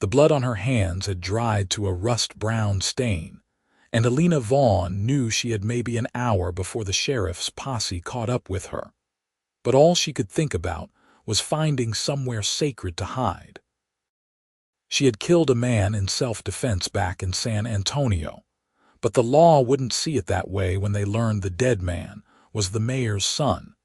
The blood on her hands had dried to a rust-brown stain, and Elena Vaughn knew she had maybe an hour before the sheriff's posse caught up with her. But all she could think about was finding somewhere sacred to hide. She had killed a man in self-defense back in San Antonio, but the law wouldn't see it that way when they learned the dead man was the mayor's son.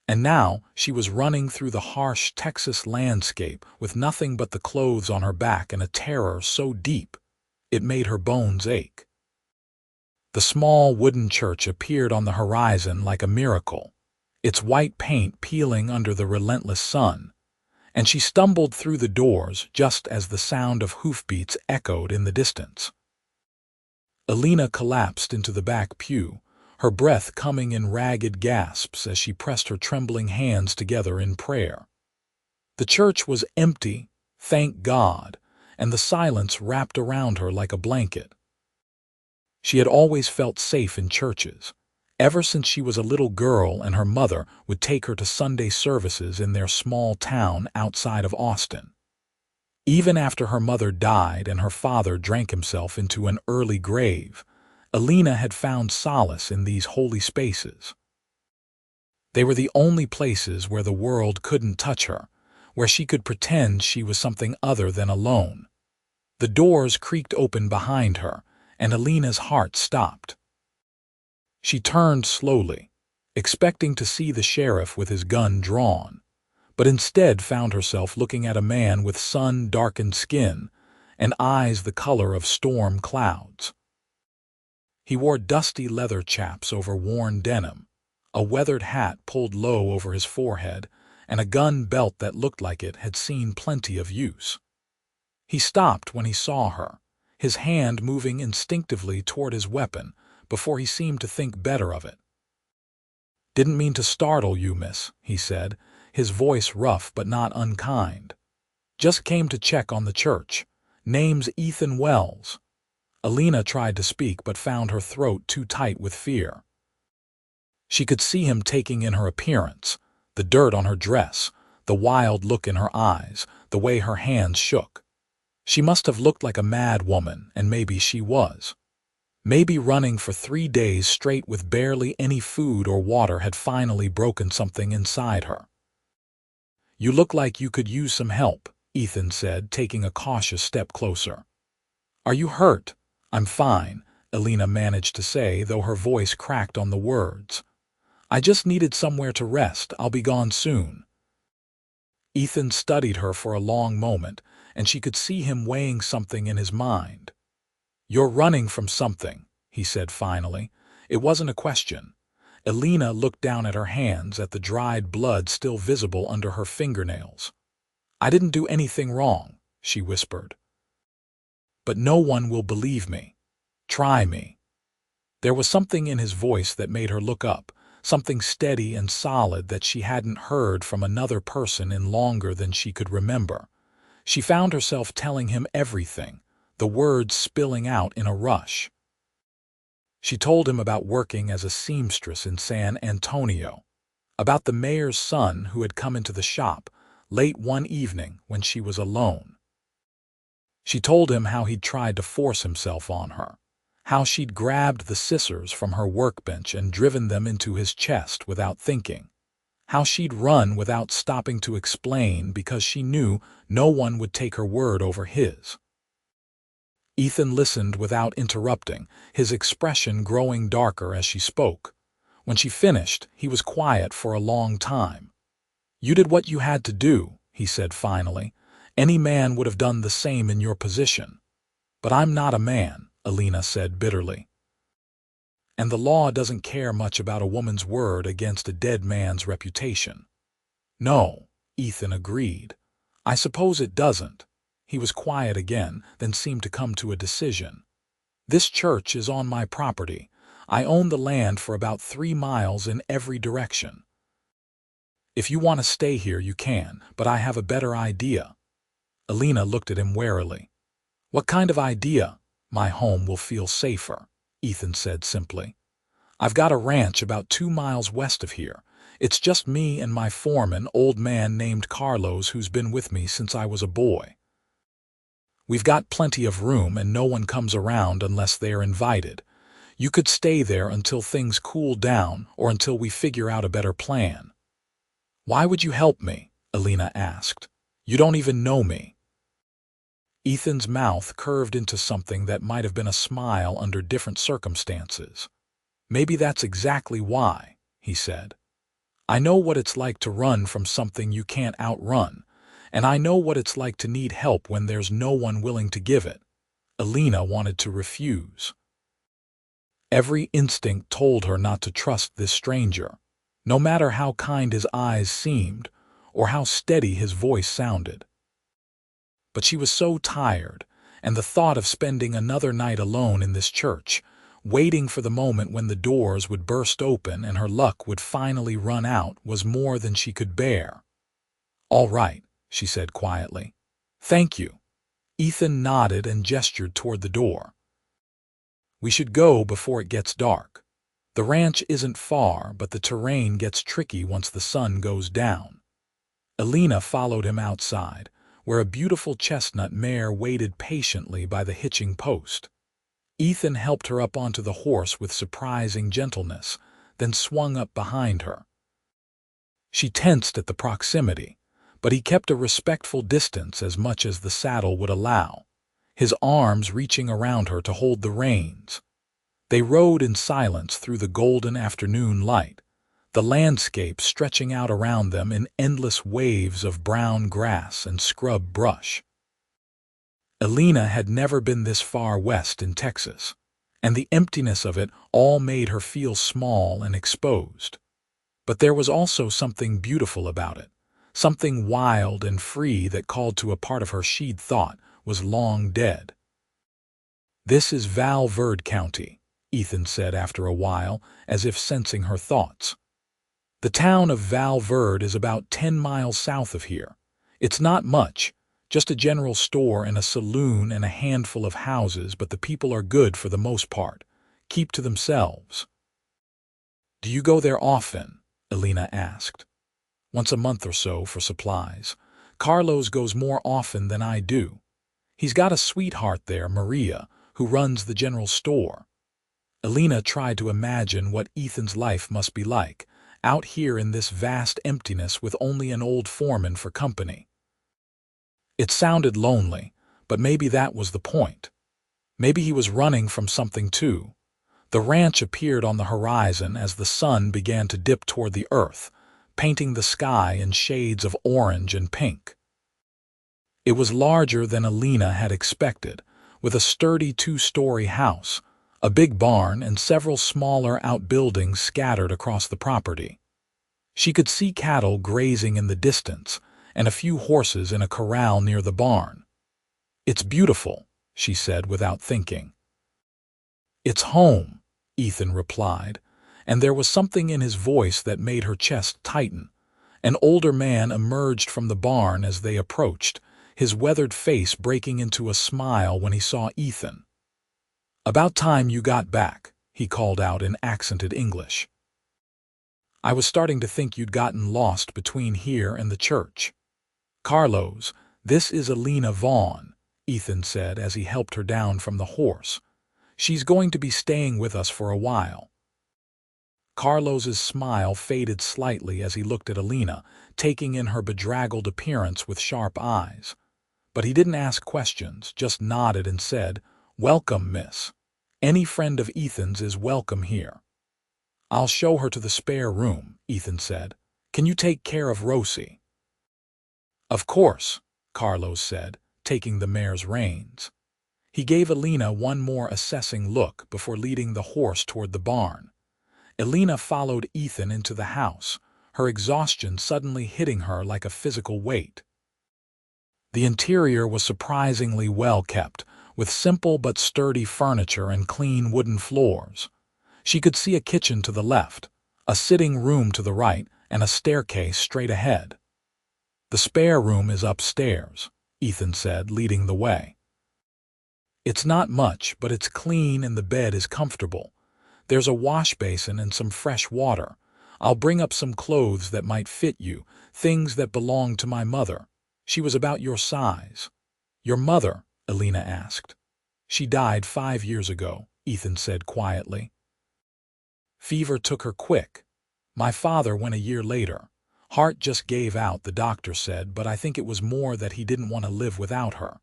And now she was running through the harsh Texas landscape with nothing but the clothes on her back and a terror so deep it made her bones ache. The small wooden church appeared on the horizon like a miracle, its white paint peeling under the relentless sun, and she stumbled through the doors just as the sound of hoofbeats echoed in the distance. Elena collapsed into the back pew, her breath coming in ragged gasps as she pressed her trembling hands together in prayer. The church was empty, thank God, and the silence wrapped around her like a blanket. She had always felt safe in churches, ever since she was a little girl and her mother would take her to Sunday services in their small town outside of Austin. Even after her mother died and her father drank himself into an early grave, Elena had found solace in these holy spaces. They were the only places where the world couldn't touch her, where she could pretend she was something other than alone. The doors creaked open behind her, and Elena's heart stopped. She turned slowly, expecting to see the sheriff with his gun drawn, but instead found herself looking at a man with sun-darkened skin and eyes the color of storm clouds. He wore dusty leather chaps over worn denim, a weathered hat pulled low over his forehead, and a gun belt that looked like it had seen plenty of use. He stopped when he saw her, his hand moving instinctively toward his weapon before he seemed to think better of it. "Didn't mean to startle you, miss," he said, his voice rough but not unkind. "Just came to check on the church. Name's Ethan Wells." Elena tried to speak but found her throat too tight with fear. She could see him taking in her appearance, the dirt on her dress, the wild look in her eyes, the way her hands shook. She must have looked like a mad woman, and maybe she was. Maybe running for 3 days straight with barely any food or water had finally broken something inside her. "You look like you could use some help," Ethan said, taking a cautious step closer. "Are you hurt?" "I'm fine," Elena managed to say, though her voice cracked on the words. "I just needed somewhere to rest. I'll be gone soon." Ethan studied her for a long moment, and she could see him weighing something in his mind. "You're running from something," he said finally. It wasn't a question. Elena looked down at her hands, at the dried blood still visible under her fingernails. "I didn't do anything wrong," she whispered. "But no one will believe me. Try me." There was something in his voice that made her look up, something steady and solid that she hadn't heard from another person in longer than she could remember. She found herself telling him everything, the words spilling out in a rush. She told him about working as a seamstress in San Antonio, about the mayor's son who had come into the shop late one evening when she was alone. She told him how he'd tried to force himself on her, how she'd grabbed the scissors from her workbench and driven them into his chest without thinking, how she'd run without stopping to explain because she knew no one would take her word over his. Ethan listened without interrupting, his expression growing darker as she spoke. When she finished, he was quiet for a long time. "You did what you had to do," he said finally. "Any man would have done the same in your position." "But I'm not a man," Elena said bitterly. "And the law doesn't care much about a woman's word against a dead man's reputation." "No," Ethan agreed. "I suppose it doesn't." He was quiet again, then seemed to come to a decision. "This church is on my property. I own the land for about 3 miles in every direction. If you want to stay here, you can, but I have a better idea." Elena looked at him warily. "What kind of idea?" "My home will feel safer," Ethan said simply. "I've got a ranch about 2 miles west of here. It's just me and my foreman, old man named Carlos, who's been with me since I was a boy." We've got plenty of room and no one comes around unless they are invited. You could stay there until things cool down or until we figure out a better plan." "Why would you help me?" Elena asked. "You don't even know me." Ethan's mouth curved into something that might have been a smile under different circumstances. "Maybe that's exactly why," he said. "I know what it's like to run from something you can't outrun, and I know what it's like to need help when there's no one willing to give it." Elena wanted to refuse. Every instinct told her not to trust this stranger, no matter how kind his eyes seemed or how steady his voice sounded. But she was so tired, and the thought of spending another night alone in this church, waiting for the moment when the doors would burst open and her luck would finally run out, was more than she could bear. "All right," she said quietly. "Thank you." Ethan nodded and gestured toward the door. "We should go before it gets dark. The ranch isn't far, but the terrain gets tricky once the sun goes down." Elena followed him outside, where a beautiful chestnut mare waited patiently by the hitching post. Ethan helped her up onto the horse with surprising gentleness, then swung up behind her. She tensed at the proximity, but he kept a respectful distance as much as the saddle would allow, his arms reaching around her to hold the reins. They rode in silence through the golden afternoon light, the landscape stretching out around them in endless waves of brown grass and scrub brush. Elena had never been this far west in Texas, and the emptiness of it all made her feel small and exposed. But there was also something beautiful about it, something wild and free that called to a part of her she'd thought was long dead. "This is Val Verde County," Ethan said after a while, as if sensing her thoughts. "The town of Val Verde is about 10 miles south of here. It's not much, just a general store and a saloon and a handful of houses, but the people are good for the most part, keep to themselves." "Do you go there often?" Elena asked. "Once a month or so for supplies. Carlos goes more often than I do. He's got a sweetheart there, Maria, who runs the general store." Elena tried to imagine what Ethan's life must be like, out here in this vast emptiness with only an old foreman for company. It sounded lonely, but maybe that was the point. Maybe he was running from something too. The ranch appeared on the horizon as the sun began to dip toward the earth, painting the sky in shades of orange and pink. It was larger than Elena had expected, with a sturdy 2-story house, a big barn, and several smaller outbuildings scattered across the property. She could see cattle grazing in the distance, and a few horses in a corral near the barn. "It's beautiful," she said without thinking. "It's home," Ethan replied, and there was something in his voice that made her chest tighten. An older man emerged from the barn as they approached, his weathered face breaking into a smile when he saw Ethan. "About time you got back," he called out in accented English. "I was starting to think you'd gotten lost between here and the church." "Carlos, this is Elena Vaughn," Ethan said as he helped her down from the horse. "She's going to be staying with us for a while." Carlos's smile faded slightly as he looked at Elena, taking in her bedraggled appearance with sharp eyes. But he didn't ask questions, just nodded and said, "Welcome, miss. Any friend of Ethan's is welcome here." "I'll show her to the spare room," Ethan said. "Can you take care of Rosie?" "Of course," Carlos said, taking the mare's reins. He gave Elena one more assessing look before leading the horse toward the barn. Elena followed Ethan into the house, her exhaustion suddenly hitting her like a physical weight. The interior was surprisingly well kept, with simple but sturdy furniture and clean wooden floors. She could see a kitchen to the left, a sitting room to the right, and a staircase straight ahead. "The spare room is upstairs," Ethan said, leading the way. "It's not much, but it's clean and the bed is comfortable. There's a wash basin and some fresh water. I'll bring up some clothes that might fit you, things that belonged to my mother. She was about your size." "Your mother?" Elena asked. She died 5 years ago, Ethan said quietly. Fever took her quick. My father went a year later. Heart just gave out, the doctor said, but I think it was more that he didn't want to live without her.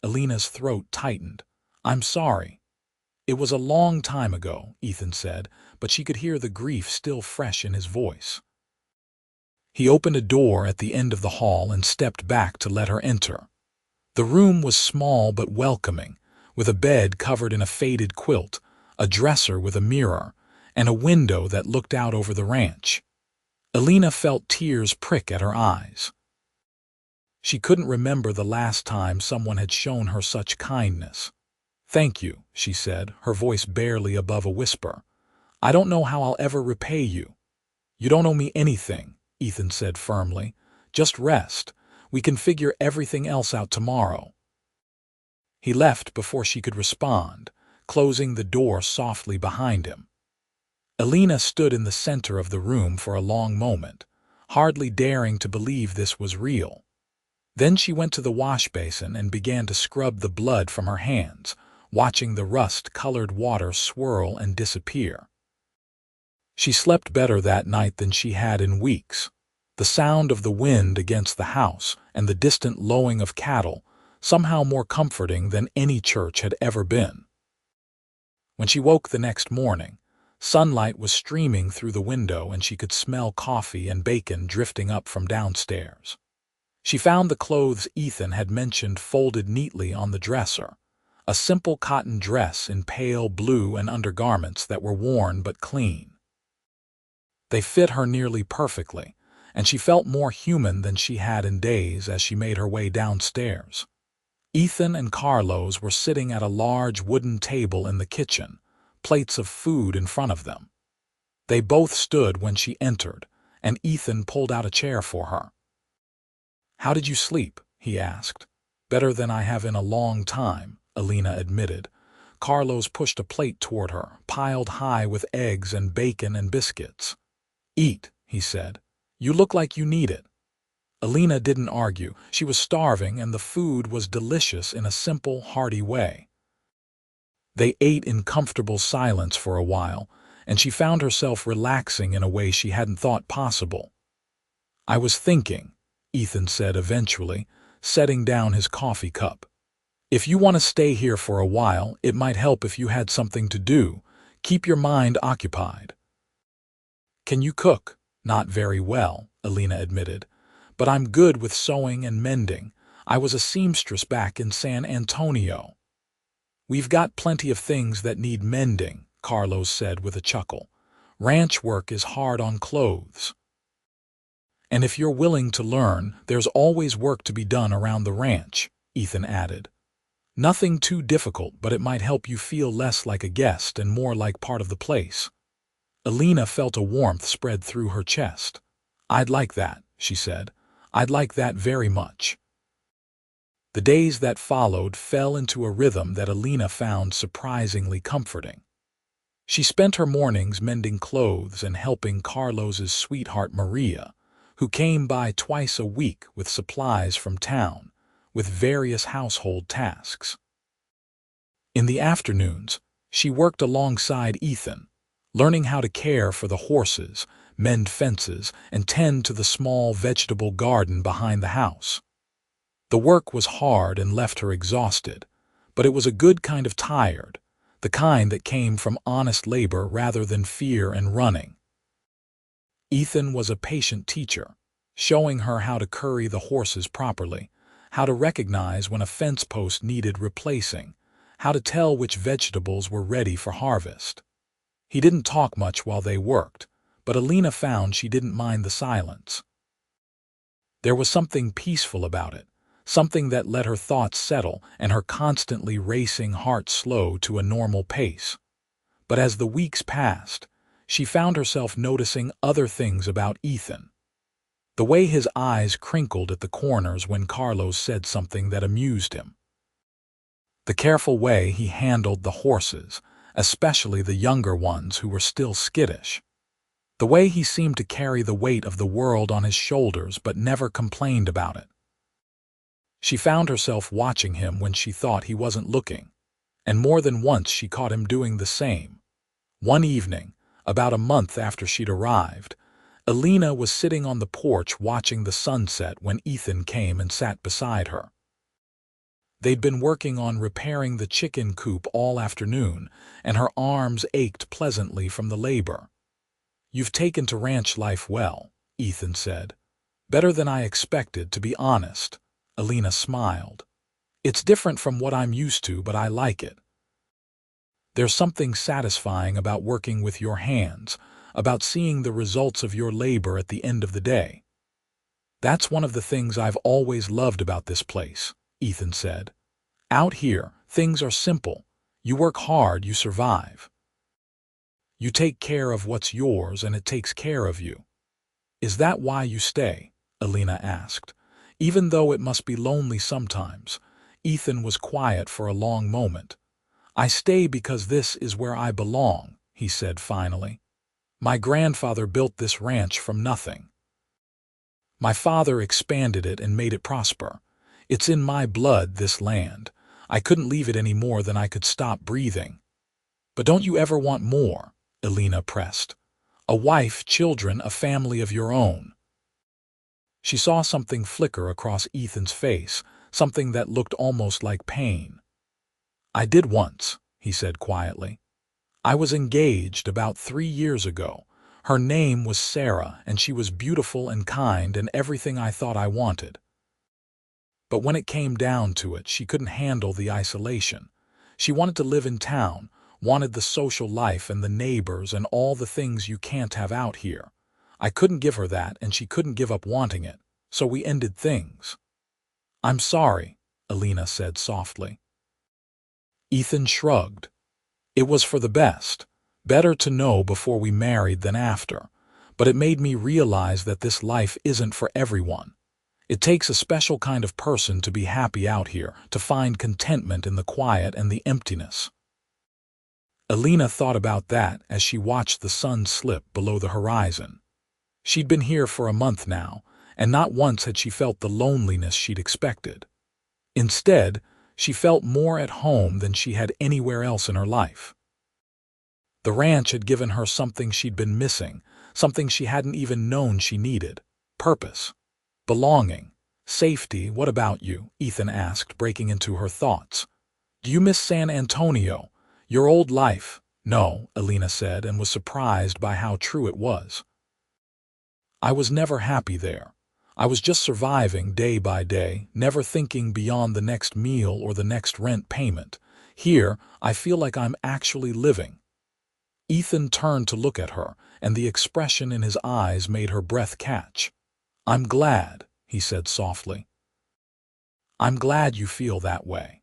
Elena's throat tightened. I'm sorry. It was a long time ago, Ethan said, but she could hear the grief still fresh in his voice. He opened a door at the end of the hall and stepped back to let her enter. The room was small but welcoming, with a bed covered in a faded quilt, a dresser with a mirror, and a window that looked out over the ranch. Elena felt tears prick at her eyes. She couldn't remember the last time someone had shown her such kindness. Thank you, she said, her voice barely above a whisper. I don't know how I'll ever repay you. You don't owe me anything, Ethan said firmly. Just rest. We can figure everything else out tomorrow. He left before she could respond, closing the door softly behind him. Elena stood in the center of the room for a long moment, hardly daring to believe this was real. Then she went to the wash basin and began to scrub the blood from her hands, watching the rust-colored water swirl and disappear. She slept better that night than she had in weeks. The sound of the wind against the house and the distant lowing of cattle, somehow more comforting than any church had ever been. When she woke the next morning, sunlight was streaming through the window and she could smell coffee and bacon drifting up from downstairs. She found the clothes Ethan had mentioned folded neatly on the dresser, a simple cotton dress in pale blue and undergarments that were worn but clean. They fit her nearly perfectly, and she felt more human than she had in days as she made her way downstairs. Ethan and Carlos were sitting at a large wooden table in the kitchen, plates of food in front of them. They both stood when she entered, and Ethan pulled out a chair for her. How did you sleep? He asked. Better than I have in a long time, Elena admitted. Carlos pushed a plate toward her, piled high with eggs and bacon and biscuits. Eat, he said. You look like you need it. Elena didn't argue. She was starving and the food was delicious in a simple, hearty way. They ate in comfortable silence for a while, and she found herself relaxing in a way she hadn't thought possible. I was thinking, Ethan said eventually, setting down his coffee cup. If you want to stay here for a while, it might help if you had something to do. Keep your mind occupied. Can you cook? Not very well, Elena admitted. But I'm good with sewing and mending. I was a seamstress back in San Antonio. We've got plenty of things that need mending, Carlos said with a chuckle. Ranch work is hard on clothes. And if you're willing to learn, there's always work to be done around the ranch, Ethan added. Nothing too difficult, but it might help you feel less like a guest and more like part of the place. Elena felt a warmth spread through her chest. I'd like that, she said. I'd like that very much. The days that followed fell into a rhythm that Elena found surprisingly comforting. She spent her mornings mending clothes and helping Carlos's sweetheart Maria, who came by twice a week with supplies from town, with various household tasks. In the afternoons, she worked alongside Ethan, learning how to care for the horses, mend fences, and tend to the small vegetable garden behind the house. The work was hard and left her exhausted, but it was a good kind of tired, the kind that came from honest labor rather than fear and running. Ethan was a patient teacher, showing her how to curry the horses properly, how to recognize when a fence post needed replacing, how to tell which vegetables were ready for harvest. He didn't talk much while they worked, but Elena found she didn't mind the silence. There was something peaceful about it, something that let her thoughts settle and her constantly racing heart slow to a normal pace. But as the weeks passed, she found herself noticing other things about Ethan. The way his eyes crinkled at the corners when Carlos said something that amused him. The careful way he handled the horses, especially the younger ones who were still skittish. The way he seemed to carry the weight of the world on his shoulders but never complained about it. She found herself watching him when she thought he wasn't looking, and more than once she caught him doing the same. One evening, about a month after she'd arrived, Elena was sitting on the porch watching the sunset when Ethan came and sat beside her. They'd been working on repairing the chicken coop all afternoon, and her arms ached pleasantly from the labor. "You've taken to ranch life well," Ethan said. "Better than I expected, to be honest." Elena smiled. "It's different from what I'm used to, but I like it. There's something satisfying about working with your hands, about seeing the results of your labor at the end of the day." "That's one of the things I've always loved about this place," Ethan said. "Out here, things are simple. You work hard, you survive. You take care of what's yours, and it takes care of you." "Is that why you stay?" Elena asked. "Even though it must be lonely sometimes." Ethan was quiet for a long moment. "I stay because this is where I belong," he said finally. "My grandfather built this ranch from nothing. My father expanded it and made it prosper. It's in my blood, this land. I couldn't leave it any more than I could stop breathing." "But don't you ever want more?" Elena pressed. "A wife, children, a family of your own." She saw something flicker across Ethan's face, something that looked almost like pain. "I did once," he said quietly. "I was engaged about 3 years ago. Her name was Sarah, and she was beautiful and kind and everything I thought I wanted. But when it came down to it, she couldn't handle the isolation. She wanted to live in town, wanted the social life and the neighbors and all the things you can't have out here. I couldn't give her that, and she couldn't give up wanting it, so we ended things." "I'm sorry," Elena said softly. Ethan shrugged. "It was for the best. Better to know before we married than after. But it made me realize that this life isn't for everyone. It takes a special kind of person to be happy out here, to find contentment in the quiet and the emptiness." Elena thought about that as she watched the sun slip below the horizon. She'd been here for a month now, and not once had she felt the loneliness she'd expected. Instead, she felt more at home than she had anywhere else in her life. The ranch had given her something she'd been missing, something she hadn't even known she needed: purpose, belonging, safety. "What about you?" Ethan asked, breaking into her thoughts. "Do you miss San Antonio, your old life?" "No," Elena said, and was surprised by how true it was. "I was never happy there. I was just surviving day by day, never thinking beyond the next meal or the next rent payment. Here, I feel like I'm actually living." Ethan turned to look at her, and the expression in his eyes made her breath catch. "I'm glad," he said softly. "I'm glad you feel that way."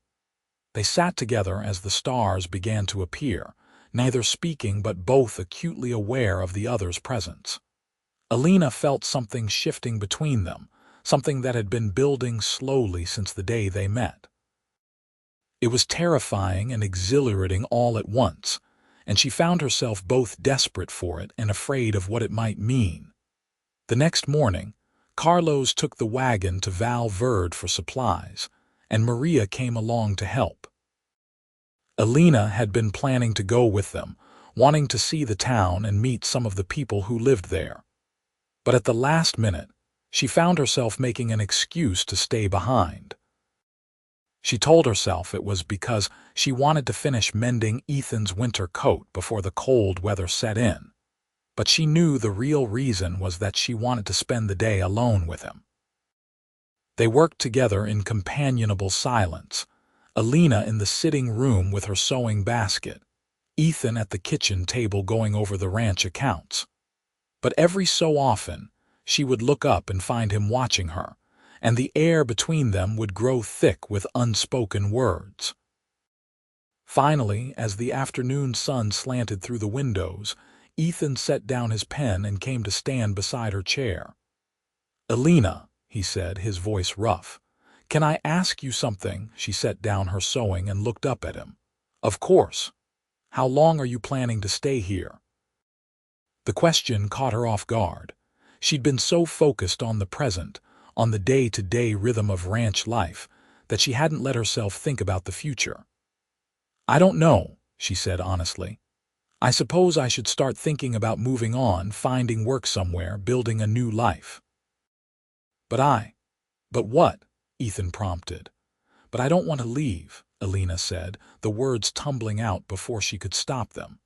They sat together as the stars began to appear, neither speaking but both acutely aware of the other's presence. Elena felt something shifting between them, something that had been building slowly since the day they met. It was terrifying and exhilarating all at once, and she found herself both desperate for it and afraid of what it might mean. The next morning, Carlos took the wagon to Val Verde for supplies, and Maria came along to help. Elena had been planning to go with them, wanting to see the town and meet some of the people who lived there. But at the last minute, she found herself making an excuse to stay behind. She told herself it was because she wanted to finish mending Ethan's winter coat before the cold weather set in. But she knew the real reason was that she wanted to spend the day alone with him. They worked together in companionable silence, Elena in the sitting room with her sewing basket, Ethan at the kitchen table going over the ranch accounts. But every so often, she would look up and find him watching her, and the air between them would grow thick with unspoken words. Finally, as the afternoon sun slanted through the windows, Ethan set down his pen and came to stand beside her chair. "Elena," he said, his voice rough. "Can I ask you something?" She set down her sewing and looked up at him. "Of course. How long are you planning to stay here?" The question caught her off guard. She'd been so focused on the present, on the day-to-day rhythm of ranch life, that she hadn't let herself think about the future. "I don't know," she said honestly. "I suppose I should start thinking about moving on, finding work somewhere, building a new life." But what?" Ethan prompted. "But I don't want to leave," Elena said, the words tumbling out before she could stop them.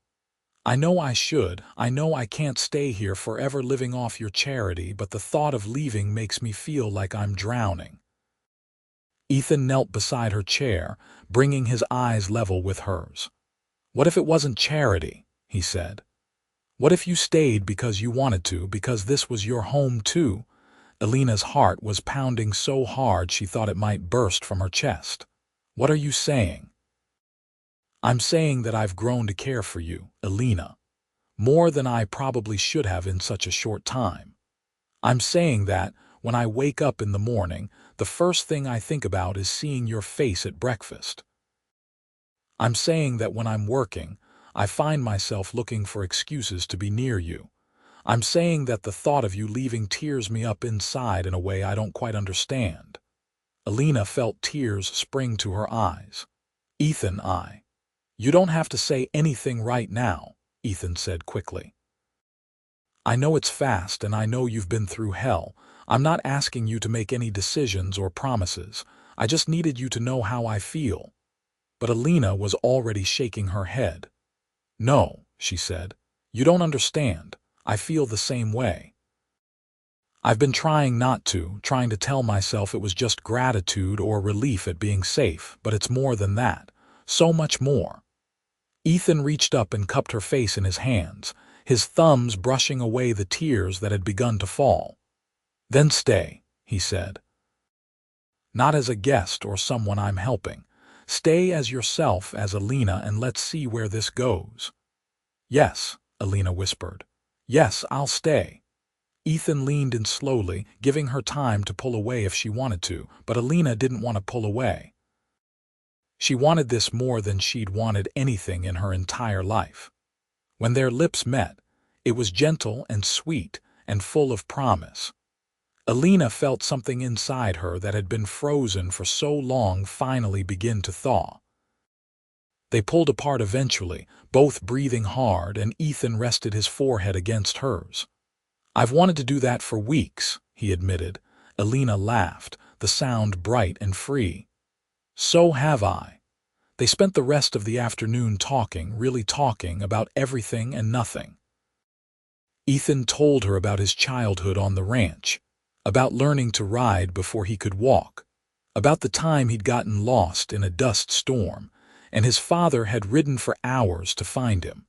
"I know I should. I know I can't stay here forever living off your charity, but the thought of leaving makes me feel like I'm drowning." Ethan knelt beside her chair, bringing his eyes level with hers. "What if it wasn't charity?" he said. "What if you stayed because you wanted to, because this was your home too?" Elena's heart was pounding so hard she thought it might burst from her chest. "What are you saying?" "I'm saying that I've grown to care for you, Elena. More than I probably should have in such a short time. I'm saying that, when I wake up in the morning, the first thing I think about is seeing your face at breakfast. I'm saying that when I'm working, I find myself looking for excuses to be near you. I'm saying that the thought of you leaving tears me up inside in a way I don't quite understand." Elena felt tears spring to her eyes. "Ethan, You don't have to say anything right now," Ethan said quickly. "I know it's fast and I know you've been through hell. I'm not asking you to make any decisions or promises. I just needed you to know how I feel." But Elena was already shaking her head. "No," she said. "You don't understand. I feel the same way. I've been trying not to, trying to tell myself it was just gratitude or relief at being safe, but it's more than that. So much more." Ethan reached up and cupped her face in his hands, his thumbs brushing away the tears that had begun to fall. "Then stay," he said. "Not as a guest or someone I'm helping. Stay as yourself, as Elena, and let's see where this goes." "Yes," Elena whispered. "Yes, I'll stay." Ethan leaned in slowly, giving her time to pull away if she wanted to, but Elena didn't want to pull away. She wanted this more than she'd wanted anything in her entire life. When their lips met, it was gentle and sweet and full of promise. Elena felt something inside her that had been frozen for so long finally begin to thaw. They pulled apart eventually, both breathing hard, and Ethan rested his forehead against hers. "I've wanted to do that for weeks," he admitted. Elena laughed, the sound bright and free. "So have I." They spent the rest of the afternoon talking, really talking, about everything and nothing. Ethan told her about his childhood on the ranch, about learning to ride before he could walk, about the time he'd gotten lost in a dust storm, and his father had ridden for hours to find him.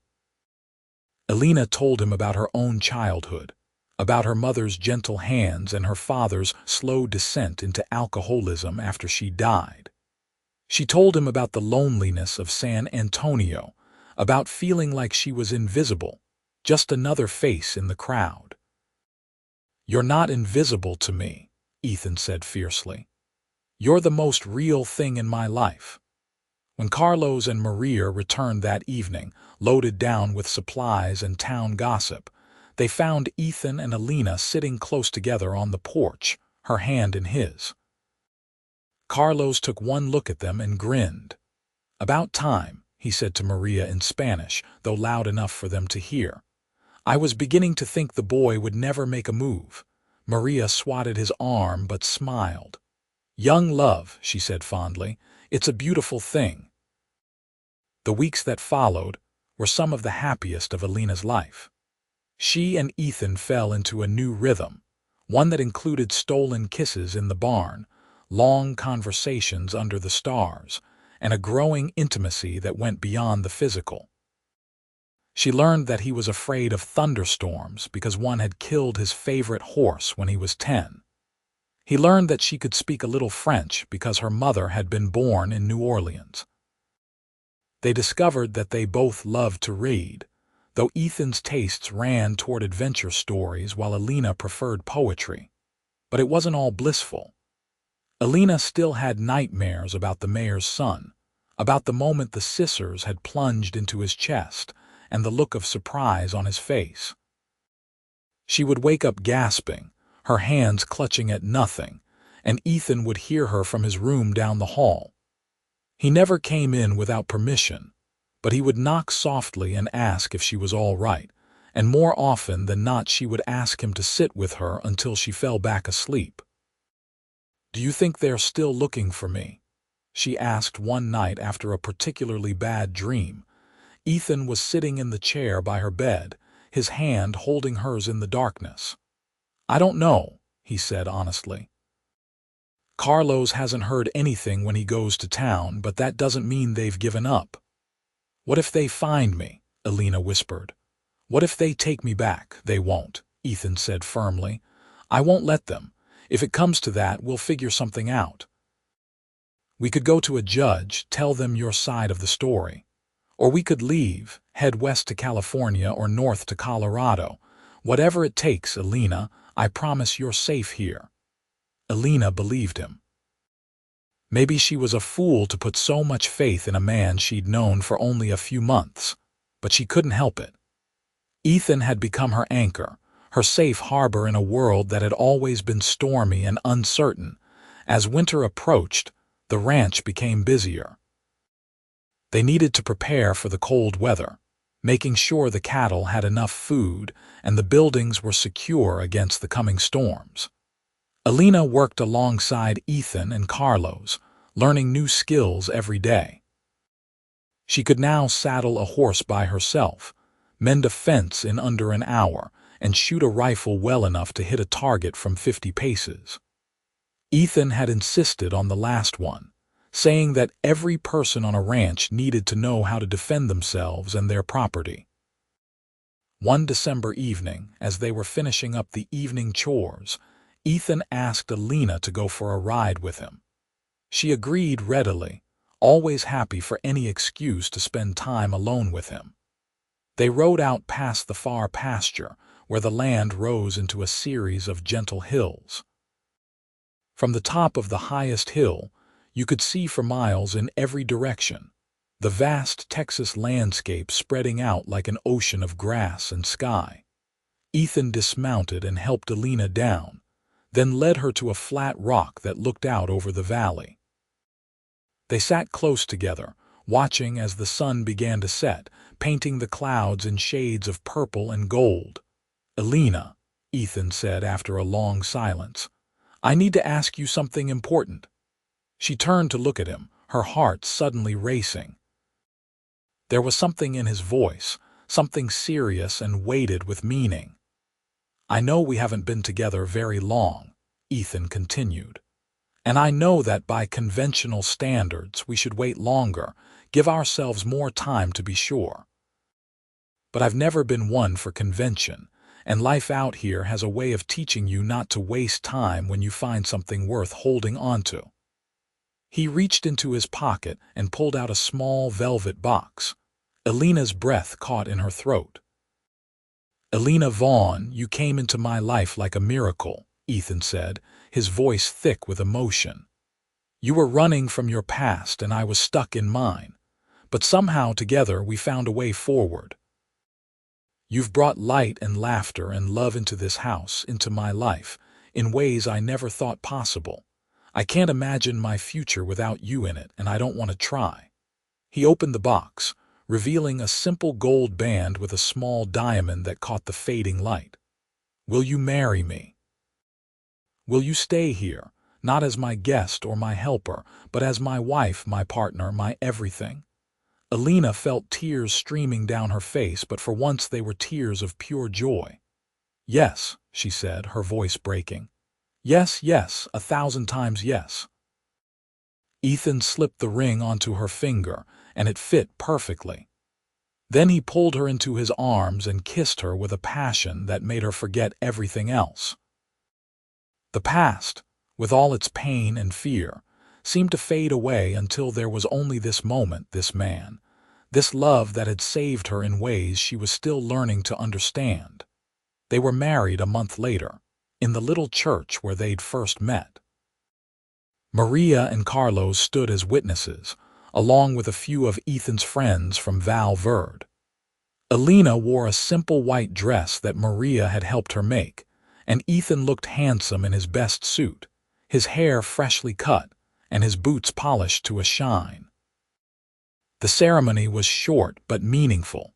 Elena told him about her own childhood, about her mother's gentle hands and her father's slow descent into alcoholism after she died. She told him about the loneliness of San Antonio, about feeling like she was invisible, just another face in the crowd. "You're not invisible to me," Ethan said fiercely. "You're the most real thing in my life." When Carlos and Maria returned that evening, loaded down with supplies and town gossip, they found Ethan and Elena sitting close together on the porch, her hand in his. Carlos took one look at them and grinned. "About time," he said to Maria in Spanish, though loud enough for them to hear. "I was beginning to think the boy would never make a move." Maria swatted his arm but smiled. "Young love," she said fondly. "It's a beautiful thing." The weeks that followed were some of the happiest of Elena's life. She and Ethan fell into a new rhythm, one that included stolen kisses in the barn, long conversations under the stars, and a growing intimacy that went beyond the physical. She learned that he was afraid of thunderstorms because one had killed his favorite horse when he was 10. He learned that she could speak a little French because her mother had been born in New Orleans. They discovered that they both loved to read, though Ethan's tastes ran toward adventure stories while Elena preferred poetry. But it wasn't all blissful. Elena still had nightmares about the mayor's son, about the moment the scissors had plunged into his chest, and the look of surprise on his face. She would wake up gasping, her hands clutching at nothing, and Ethan would hear her from his room down the hall. He never came in without permission, but he would knock softly and ask if she was all right, and more often than not she would ask him to sit with her until she fell back asleep. "Do you think they're still looking for me?" she asked one night after a particularly bad dream. Ethan was sitting in the chair by her bed, his hand holding hers in the darkness. "I don't know," he said honestly. "Carlos hasn't heard anything when he goes to town, but that doesn't mean they've given up." "What if they find me?" Elena whispered. "What if they take me back?" "They won't," Ethan said firmly. "I won't let them. If it comes to that, we'll figure something out. We could go to a judge, tell them your side of the story. Or we could leave, head west to California or north to Colorado. Whatever it takes, Elena, I promise you're safe here." Elena believed him. Maybe she was a fool to put so much faith in a man she'd known for only a few months, but she couldn't help it. Ethan had become her anchor, her safe harbor in a world that had always been stormy and uncertain. As winter approached, the ranch became busier. They needed to prepare for the cold weather, making sure the cattle had enough food and the buildings were secure against the coming storms. Elena worked alongside Ethan and Carlos, learning new skills every day. She could now saddle a horse by herself, mend a fence in under an hour, and shoot a rifle well enough to hit a target from 50 paces. Ethan had insisted on the last one, saying that every person on a ranch needed to know how to defend themselves and their property. One December evening, as they were finishing up the evening chores, Ethan asked Elena to go for a ride with him. She agreed readily, always happy for any excuse to spend time alone with him. They rode out past the far pasture, where the land rose into a series of gentle hills. From the top of the highest hill, you could see for miles in every direction, the vast Texas landscape spreading out like an ocean of grass and sky. Ethan dismounted and helped Elena down, then led her to a flat rock that looked out over the valley. They sat close together, watching as the sun began to set, painting the clouds in shades of purple and gold. "Elena," Ethan said after a long silence, "I need to ask you something important." She turned to look at him, her heart suddenly racing. There was something in his voice, something serious and weighted with meaning. "I know we haven't been together very long," Ethan continued. "And I know that by conventional standards we should wait longer, give ourselves more time to be sure. But I've never been one for convention, and life out here has a way of teaching you not to waste time when you find something worth holding on to." He reached into his pocket and pulled out a small velvet box. Elena's breath caught in her throat. "Elena Vaughn, you came into my life like a miracle," Ethan said, his voice thick with emotion. "You were running from your past and I was stuck in mine, but somehow together we found a way forward. You've brought light and laughter and love into this house, into my life, in ways I never thought possible. I can't imagine my future without you in it, and I don't want to try." He opened the box, revealing a simple gold band with a small diamond that caught the fading light. "Will you marry me? Will you stay here, not as my guest or my helper, but as my wife, my partner, my everything?" Elena felt tears streaming down her face, but for once they were tears of pure joy. "Yes," she said, her voice breaking. "Yes, yes, 1,000 times yes." Ethan slipped the ring onto her finger, and it fit perfectly. Then he pulled her into his arms and kissed her with a passion that made her forget everything else. The past, with all its pain and fear, seemed to fade away until there was only this moment, this man, this love that had saved her in ways she was still learning to understand. They were married a month later, in the little church where they'd first met. Maria and Carlos stood as witnesses, along with a few of Ethan's friends from Val Verde. Elena wore a simple white dress that Maria had helped her make, and Ethan looked handsome in his best suit, his hair freshly cut, and his boots polished to a shine. The ceremony was short but meaningful,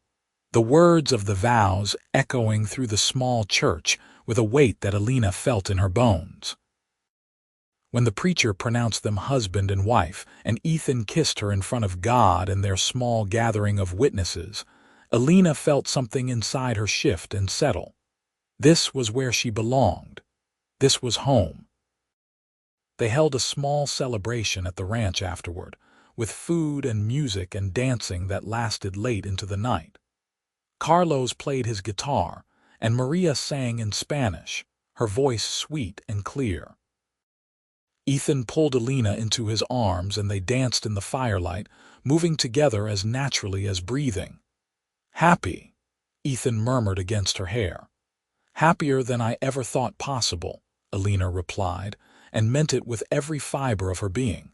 the words of the vows echoing through the small church with a weight that Elena felt in her bones. When the preacher pronounced them husband and wife, and Ethan kissed her in front of God and their small gathering of witnesses, Elena felt something inside her shift and settle. This was where she belonged. This was home. They held a small celebration at the ranch afterward, with food and music and dancing that lasted late into the night. Carlos played his guitar, and Maria sang in Spanish, her voice sweet and clear. Ethan pulled Elena into his arms and they danced in the firelight, moving together as naturally as breathing. "Happy," Ethan murmured against her hair. "Happier than I ever thought possible," Elena replied, and meant it with every fiber of her being.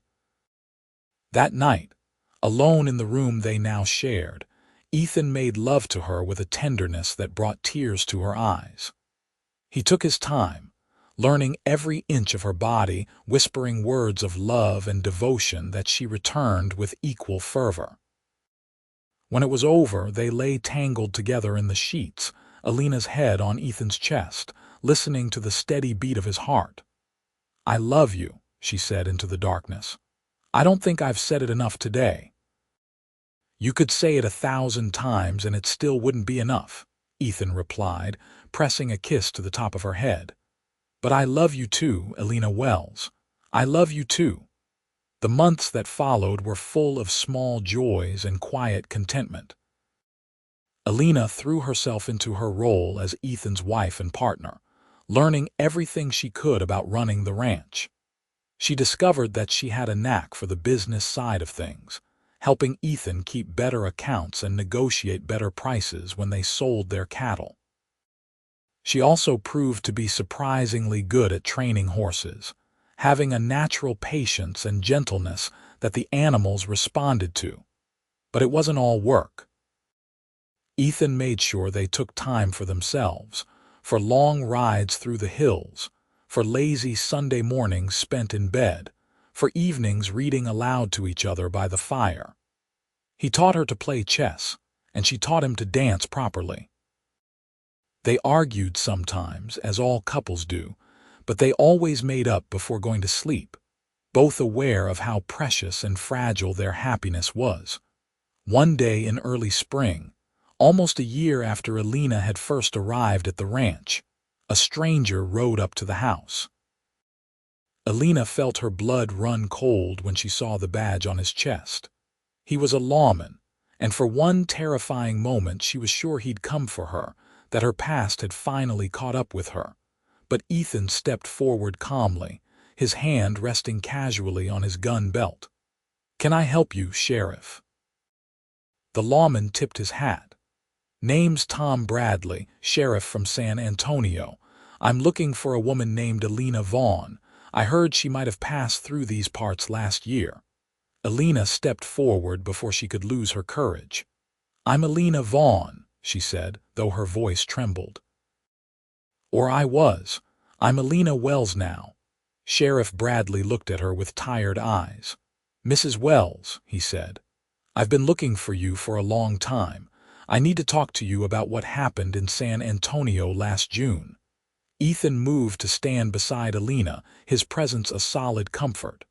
That night, alone in the room they now shared, Ethan made love to her with a tenderness that brought tears to her eyes. He took his time, learning every inch of her body, whispering words of love and devotion that she returned with equal fervor. When it was over, they lay tangled together in the sheets, Elena's head on Ethan's chest, listening to the steady beat of his heart. "I love you," she said into the darkness. "I don't think I've said it enough today." "You could say it 1,000 times and it still wouldn't be enough," Ethan replied, pressing a kiss to the top of her head. "But I love you too, Elena Wells. I love you too." The months that followed were full of small joys and quiet contentment. Elena threw herself into her role as Ethan's wife and partner, learning everything she could about running the ranch. She discovered that she had a knack for the business side of things, helping Ethan keep better accounts and negotiate better prices when they sold their cattle. She also proved to be surprisingly good at training horses, having a natural patience and gentleness that the animals responded to. But it wasn't all work. Ethan made sure they took time for themselves, for long rides through the hills, for lazy Sunday mornings spent in bed, for evenings reading aloud to each other by the fire. He taught her to play chess, and she taught him to dance properly. They argued sometimes, as all couples do, but they always made up before going to sleep, both aware of how precious and fragile their happiness was. One day in early spring, almost a year after Elena had first arrived at the ranch, a stranger rode up to the house. Elena felt her blood run cold when she saw the badge on his chest. He was a lawman, and for one terrifying moment she was sure he'd come for her, that her past had finally caught up with her. But Ethan stepped forward calmly, his hand resting casually on his gun belt. "Can I help you, Sheriff?" The lawman tipped his hat. "Name's Tom Bradley, Sheriff from San Antonio. I'm looking for a woman named Elena Vaughn. I heard she might have passed through these parts last year." Elena stepped forward before she could lose her courage. "I'm Elena Vaughn," she said, though her voice trembled. "Or I was. I'm Elena Wells now." Sheriff Bradley looked at her with tired eyes. "Mrs. Wells," he said, "I've been looking for you for a long time. I need to talk to you about what happened in San Antonio last June." Ethan moved to stand beside Elena, his presence a solid comfort.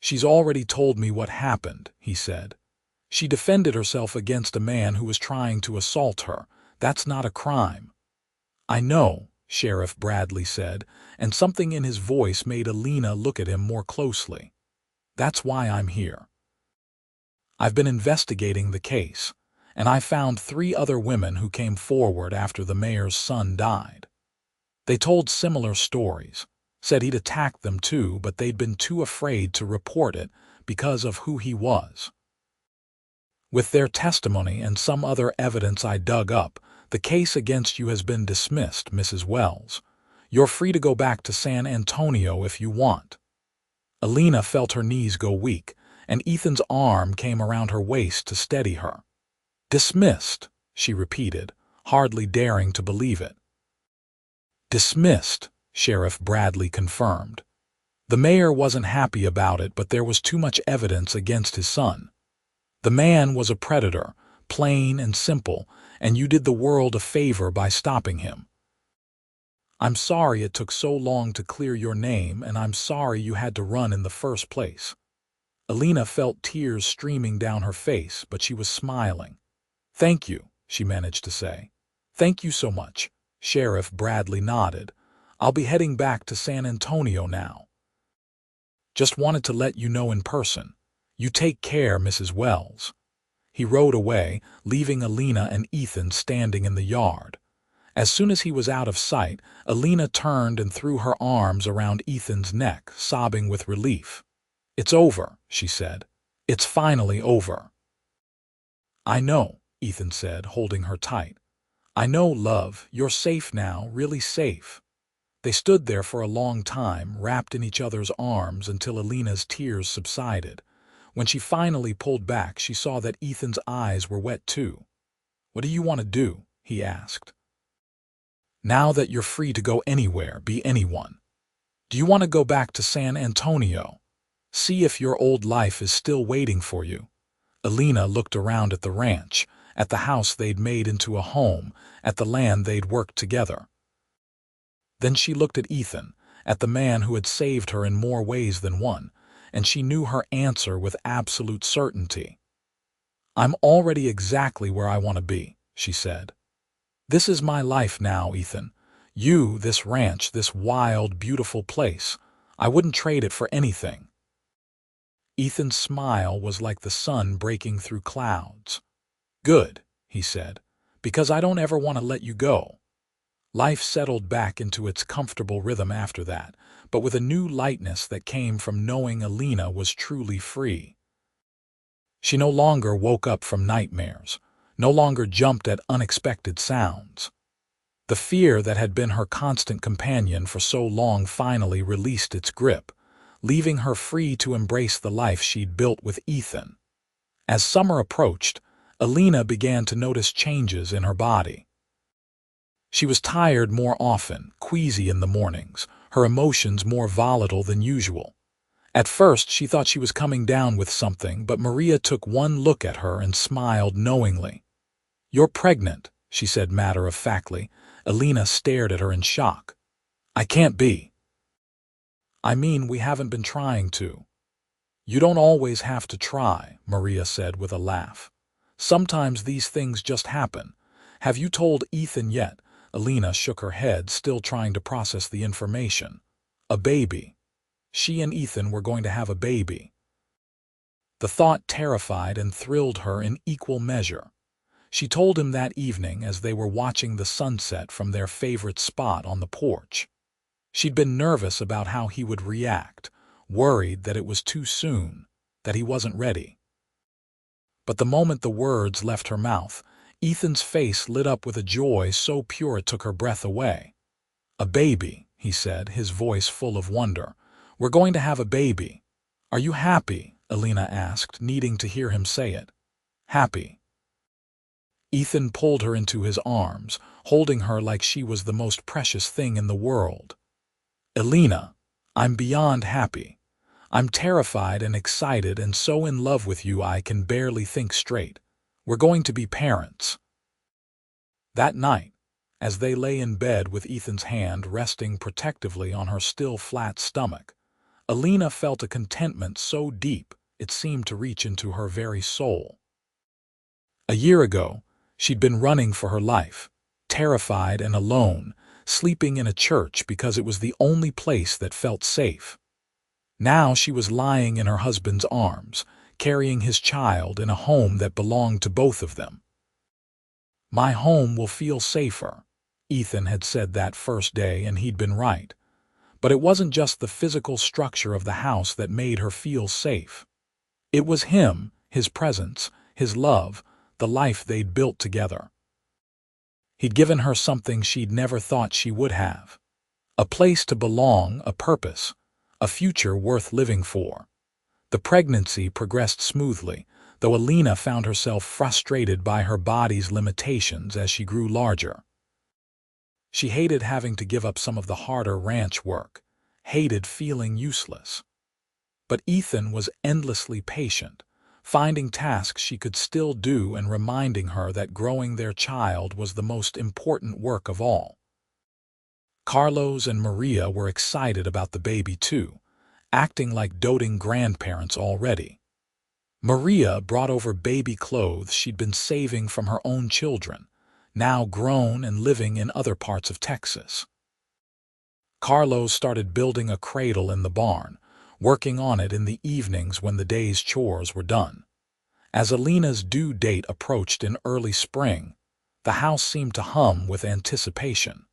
"She's already told me what happened," he said. "She defended herself against a man who was trying to assault her. That's not a crime." "I know," Sheriff Bradley said, and something in his voice made Elena look at him more closely. "That's why I'm here. I've been investigating the case, and I found 3 other women who came forward after the mayor's son died. They told similar stories, said he'd attacked them too, but they'd been too afraid to report it because of who he was. With their testimony and some other evidence I dug up, the case against you has been dismissed, Mrs. Wells. You're free to go back to San Antonio if you want." Elena felt her knees go weak, and Ethan's arm came around her waist to steady her. "Dismissed," she repeated, hardly daring to believe it. Dismissed, Sheriff Bradley confirmed. The mayor wasn't happy about it, but there was too much evidence against his son. The man was a predator, plain and simple, and you did the world a favor by stopping him. I'm sorry it took so long to clear your name, and I'm sorry you had to run in the first place. Elena felt tears streaming down her face, but she was smiling. Thank you, she managed to say. Thank you so much. Sheriff Bradley nodded. I'll be heading back to San Antonio now. Just wanted to let you know in person. You take care, Mrs. Wells. He rode away, leaving Elena and Ethan standing in the yard. As soon as he was out of sight, Elena turned and threw her arms around Ethan's neck, sobbing with relief. It's over, she said. It's finally over. I know, Ethan said, holding her tight. I know, love, you're safe now, really safe. They stood there for a long time, wrapped in each other's arms until Elena's tears subsided. When she finally pulled back, she saw that Ethan's eyes were wet too. What do you want to do? He asked. Now that you're free to go anywhere, be anyone. Do you want to go back to San Antonio? See if your old life is still waiting for you. Elena looked around at the ranch, at the house they'd made into a home, at the land they'd worked together. Then she looked at Ethan, at the man who had saved her in more ways than one, and she knew her answer with absolute certainty. I'm already exactly where I want to be, she said. This is my life now, Ethan. You, this ranch, this wild, beautiful place. I wouldn't trade it for anything. Ethan's smile was like the sun breaking through clouds. Good, he said, because I don't ever want to let you go. Life settled back into its comfortable rhythm after that, but with a new lightness that came from knowing Elena was truly free. She no longer woke up from nightmares, no longer jumped at unexpected sounds. The fear that had been her constant companion for so long finally released its grip, leaving her free to embrace the life she'd built with Ethan. As summer approached, Elena began to notice changes in her body. She was tired more often, queasy in the mornings, her emotions more volatile than usual. At first, she thought she was coming down with something, but Maria took one look at her and smiled knowingly. You're pregnant, she said matter-of-factly. Elena stared at her in shock. I can't be. I mean, we haven't been trying to. You don't always have to try, Maria said with a laugh. Sometimes these things just happen. Have you told Ethan yet? Elena shook her head, still trying to process the information. A baby. She and Ethan were going to have a baby. The thought terrified and thrilled her in equal measure. She told him that evening as they were watching the sunset from their favorite spot on the porch. She'd been nervous about how he would react, worried that it was too soon, that he wasn't ready. But the moment the words left her mouth, Ethan's face lit up with a joy so pure it took her breath away. A baby, he said, his voice full of wonder. We're going to have a baby. Are you happy? Elena asked, needing to hear him say it. Happy. Ethan pulled her into his arms, holding her like she was the most precious thing in the world. Elena, I'm beyond happy. I'm terrified and excited and so in love with you I can barely think straight. We're going to be parents. That night, as they lay in bed with Ethan's hand resting protectively on her still flat stomach, Elena felt a contentment so deep it seemed to reach into her very soul. A year ago, she'd been running for her life, terrified and alone, sleeping in a church because it was the only place that felt safe. Now she was lying in her husband's arms, carrying his child in a home that belonged to both of them. My home will feel safer, Ethan had said that first day, and he'd been right. But it wasn't just the physical structure of the house that made her feel safe. It was him, his presence, his love, the life they'd built together. He'd given her something she'd never thought she would have. A place to belong, a purpose, a future worth living for. The pregnancy progressed smoothly, though Elena found herself frustrated by her body's limitations as she grew larger. She hated having to give up some of the harder ranch work, hated feeling useless. But Ethan was endlessly patient, finding tasks she could still do and reminding her that growing their child was the most important work of all. Carlos and Maria were excited about the baby too, acting like doting grandparents already. Maria brought over baby clothes she'd been saving from her own children, now grown and living in other parts of Texas. Carlos started building a cradle in the barn, working on it in the evenings when the day's chores were done. As Elena's due date approached in early spring, the house seemed to hum with anticipation.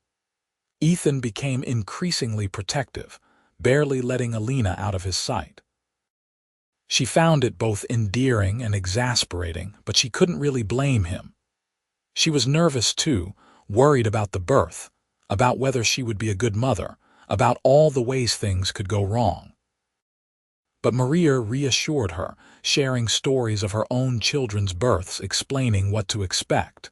Ethan became increasingly protective, barely letting Elena out of his sight. She found it both endearing and exasperating, but she couldn't really blame him. She was nervous too, worried about the birth, about whether she would be a good mother, about all the ways things could go wrong. But Maria reassured her, sharing stories of her own children's births, explaining what to expect.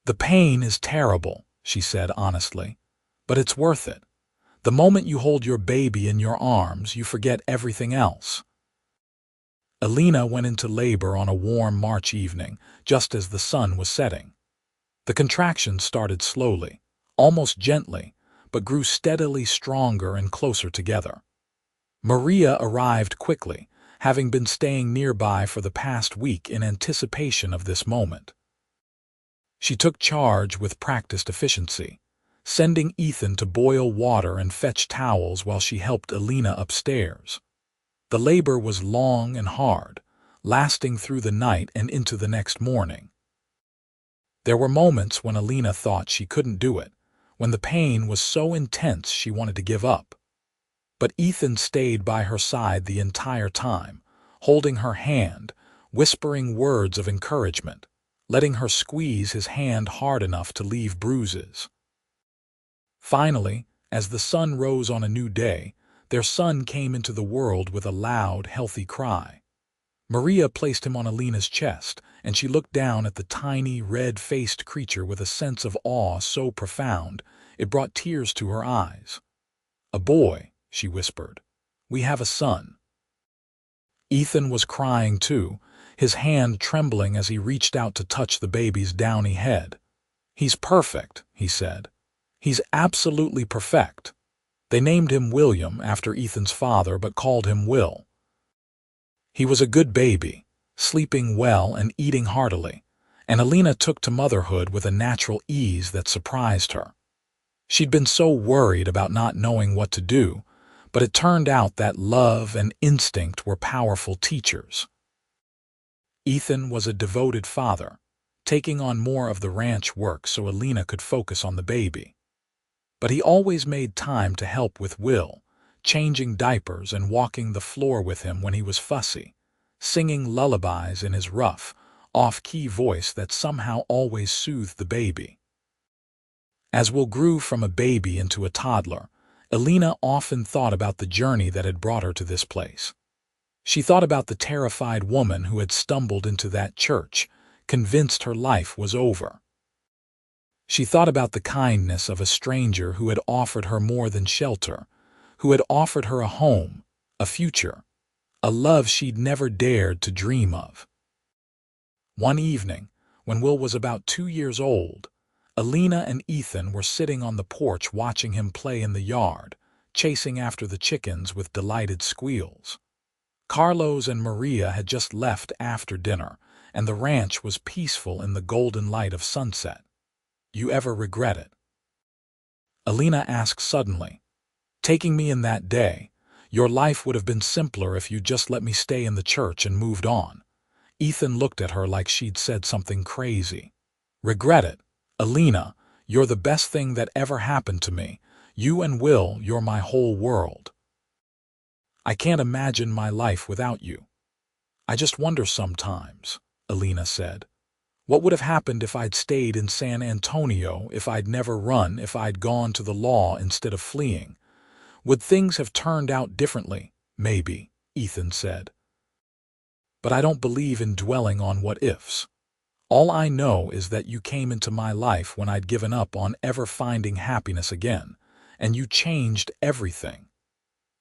"The pain is terrible," she said honestly, "but it's worth it. The moment you hold your baby in your arms, you forget everything else." Elena went into labor on a warm March evening, just as the sun was setting. The contractions started slowly, almost gently, but grew steadily stronger and closer together. Maria arrived quickly, having been staying nearby for the past week in anticipation of this moment. She took charge with practiced efficiency, sending Ethan to boil water and fetch towels while she helped Elena upstairs. The labor was long and hard, lasting through the night and into the next morning. There were moments when Elena thought she couldn't do it, when the pain was so intense she wanted to give up. But Ethan stayed by her side the entire time, holding her hand, whispering words of encouragement, letting her squeeze his hand hard enough to leave bruises. Finally, as the sun rose on a new day, their son came into the world with a loud, healthy cry. Maria placed him on Elena's chest, and she looked down at the tiny, red-faced creature with a sense of awe so profound it brought tears to her eyes. "A boy," she whispered. "We have a son." Ethan was crying too, his hand trembling as he reached out to touch the baby's downy head. "He's perfect," he said. "He's absolutely perfect." They named him William after Ethan's father, but called him Will. He was a good baby, sleeping well and eating heartily, and Elena took to motherhood with a natural ease that surprised her. She'd been so worried about not knowing what to do, but it turned out that love and instinct were powerful teachers. Ethan was a devoted father, taking on more of the ranch work so Elena could focus on the baby. But he always made time to help with Will, changing diapers and walking the floor with him when he was fussy, singing lullabies in his rough, off-key voice that somehow always soothed the baby. As Will grew from a baby into a toddler, Elena often thought about the journey that had brought her to this place. She thought about the terrified woman who had stumbled into that church, convinced her life was over. She thought about the kindness of a stranger who had offered her more than shelter, who had offered her a home, a future, a love she'd never dared to dream of. One evening, when Will was about 2 years old, Elena and Ethan were sitting on the porch watching him play in the yard, chasing after the chickens with delighted squeals. Carlos and Maria had just left after dinner, and the ranch was peaceful in the golden light of sunset. "You ever regret it?" Elena asked suddenly. "Taking me in that day, your life would have been simpler if you'd just let me stay in the church and moved on." Ethan looked at her like she'd said something crazy. "Regret it? Elena, you're the best thing that ever happened to me. You and Will, you're my whole world. I can't imagine my life without you." "I just wonder sometimes," Elena said. "What would have happened if I'd stayed in San Antonio, if I'd never run, if I'd gone to the law instead of fleeing? Would things have turned out differently?" "Maybe," Ethan said. "But I don't believe in dwelling on what-ifs. All I know is that you came into my life when I'd given up on ever finding happiness again, and you changed everything.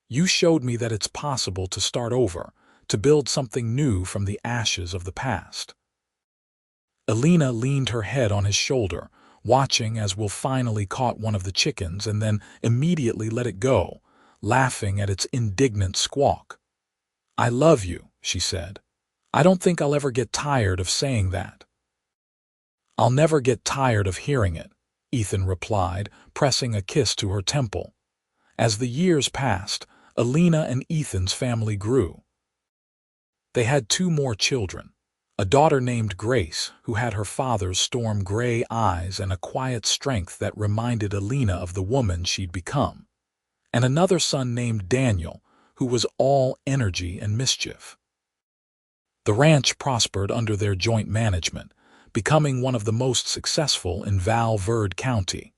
You showed me that it's possible to start over, to build something new from the ashes of the past." Elena leaned her head on his shoulder, watching as Will finally caught one of the chickens and then immediately let it go, laughing at its indignant squawk. "I love you," she said. "I don't think I'll ever get tired of saying that." "I'll never get tired of hearing it," Ethan replied, pressing a kiss to her temple. As the years passed, Elena and Ethan's family grew. They had 2 more children, a daughter named Grace, who had her father's storm gray eyes and a quiet strength that reminded Elena of the woman she'd become, and another son named Daniel, who was all energy and mischief. The ranch prospered under their joint management, becoming one of the most successful in Val Verde County.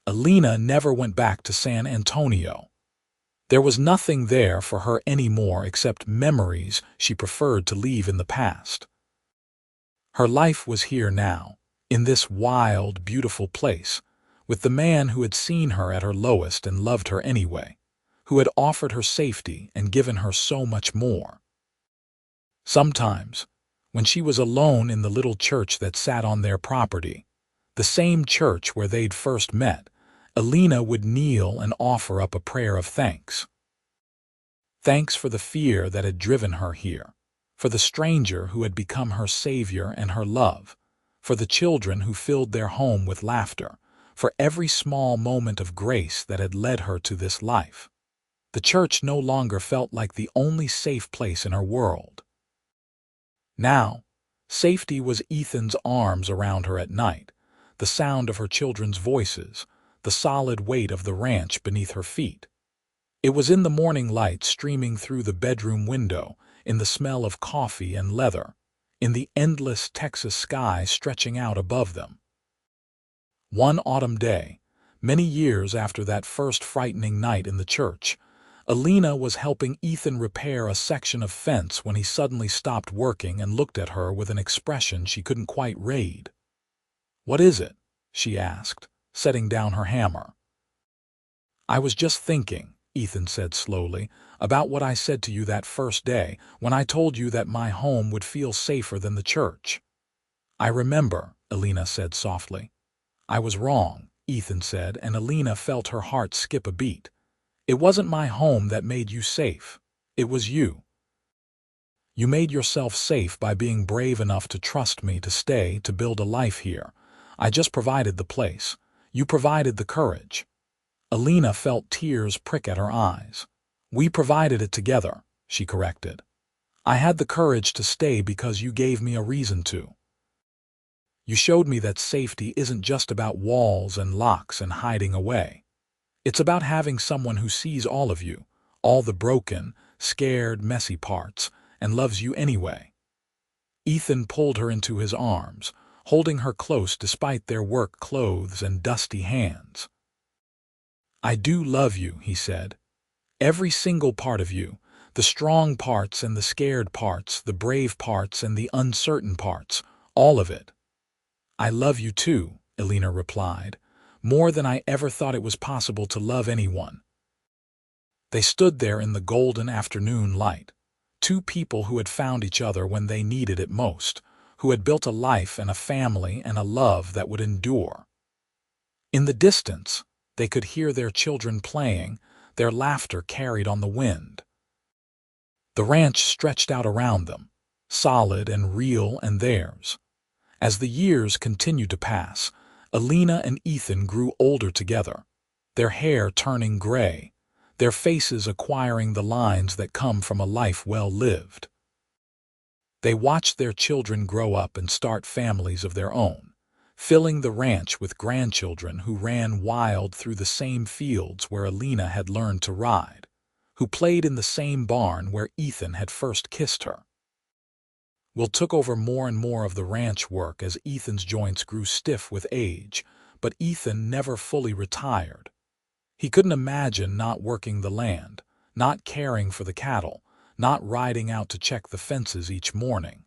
Elena never went back to San Antonio. There was nothing there for her anymore except memories she preferred to leave in the past. Her life was here now, in this wild, beautiful place, with the man who had seen her at her lowest and loved her anyway, who had offered her safety and given her so much more. Sometimes, when she was alone in the little church that sat on their property, the same church where they'd first met, Elena would kneel and offer up a prayer of thanks. Thanks for the fear that had driven her here, for the stranger who had become her savior and her love, for the children who filled their home with laughter, for every small moment of grace that had led her to this life. The church no longer felt like the only safe place in her world. Now, safety was Ethan's arms around her at night, the sound of her children's voices, the solid weight of the ranch beneath her feet. It was in the morning light streaming through the bedroom window, in the smell of coffee and leather, in the endless Texas sky stretching out above them. One autumn day, many years after that first frightening night in the church, Elena was helping Ethan repair a section of fence when he suddenly stopped working and looked at her with an expression she couldn't quite read. "What is it?" she asked, setting down her hammer. "I was just thinking," Ethan said slowly, "about what I said to you that first day when I told you that my home would feel safer than the church." "I remember," Elena said softly. "I was wrong," Ethan said, and Elena felt her heart skip a beat. "It wasn't my home that made you safe. It was you. You made yourself safe by being brave enough to trust me to stay, to build a life here. I just provided the place. You provided the courage." Elena felt tears prick at her eyes. "We provided it together," she corrected. "I had the courage to stay because you gave me a reason to. You showed me that safety isn't just about walls and locks and hiding away. It's about having someone who sees all of you, all the broken, scared, messy parts, and loves you anyway." Ethan pulled her into his arms, holding her close despite their work clothes and dusty hands. "I do love you," he said. "Every single part of you, the strong parts and the scared parts, the brave parts and the uncertain parts, all of it." "I love you too," Elena replied, "more than I ever thought it was possible to love anyone." They stood there in the golden afternoon light, 2 people who had found each other when they needed it most, who had built a life and a family and a love that would endure. In the distance, they could hear their children playing, their laughter carried on the wind. The ranch stretched out around them, solid and real and theirs. As the years continued to pass, Elena and Ethan grew older together, their hair turning gray, their faces acquiring the lines that come from a life well lived. They watched their children grow up and start families of their own, filling the ranch with grandchildren who ran wild through the same fields where Elena had learned to ride, who played in the same barn where Ethan had first kissed her. Will took over more and more of the ranch work as Ethan's joints grew stiff with age, but Ethan never fully retired. He couldn't imagine not working the land, not caring for the cattle, not riding out to check the fences each morning.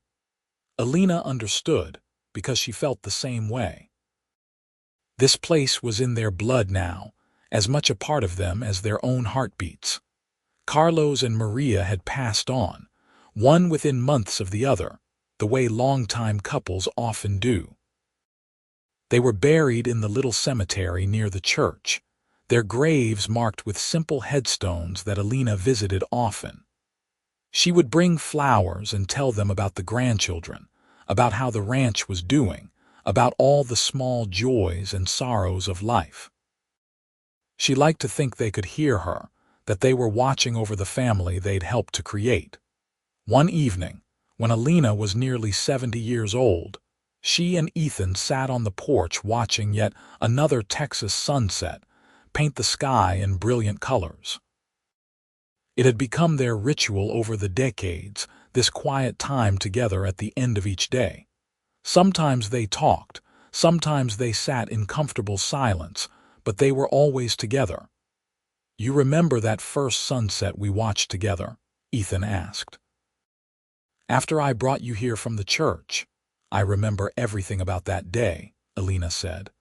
Elena understood, because she felt the same way. This place was in their blood now, as much a part of them as their own heartbeats. Carlos and Maria had passed on, one within months of the other, the way longtime couples often do. They were buried in the little cemetery near the church, their graves marked with simple headstones that Elena visited often. She would bring flowers and tell them about the grandchildren, about how the ranch was doing, about all the small joys and sorrows of life. She liked to think they could hear her, that they were watching over the family they'd helped to create. One evening, when Elena was nearly 70 years old, she and Ethan sat on the porch watching yet another Texas sunset paint the sky in brilliant colors. It had become their ritual over the decades, this quiet time together at the end of each day. Sometimes they talked, sometimes they sat in comfortable silence, but they were always together. "You remember that first sunset we watched together?" Ethan asked. "After I brought you here from the church, I remember everything about that day," Elena said.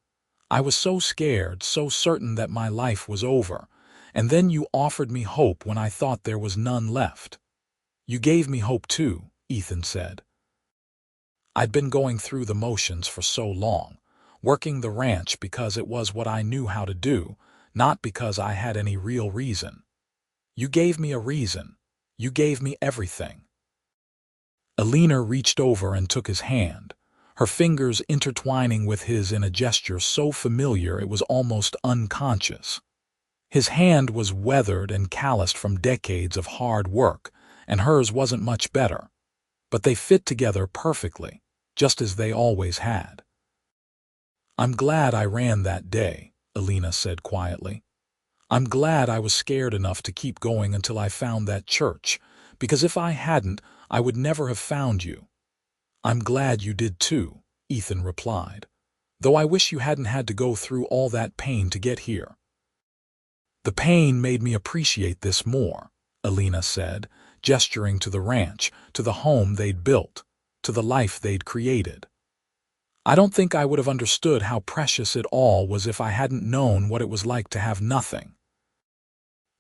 "I was so scared, so certain that my life was over, and then you offered me hope when I thought there was none left." "You gave me hope too," Ethan said. "I'd been going through the motions for so long, working the ranch because it was what I knew how to do, not because I had any real reason. You gave me a reason. You gave me everything." Elena reached over and took his hand, her fingers intertwining with his in a gesture so familiar it was almost unconscious. His hand was weathered and calloused from decades of hard work, and hers wasn't much better. But they fit together perfectly, just as they always had. "I'm glad I ran that day," Elena said quietly. "I'm glad I was scared enough to keep going until I found that church, because if I hadn't, I would never have found you." "I'm glad you did too," Ethan replied, "though I wish you hadn't had to go through all that pain to get here." "The pain made me appreciate this more," Elena said, gesturing to the ranch, to the home they'd built, to the life they'd created. "I don't think I would have understood how precious it all was if I hadn't known what it was like to have nothing."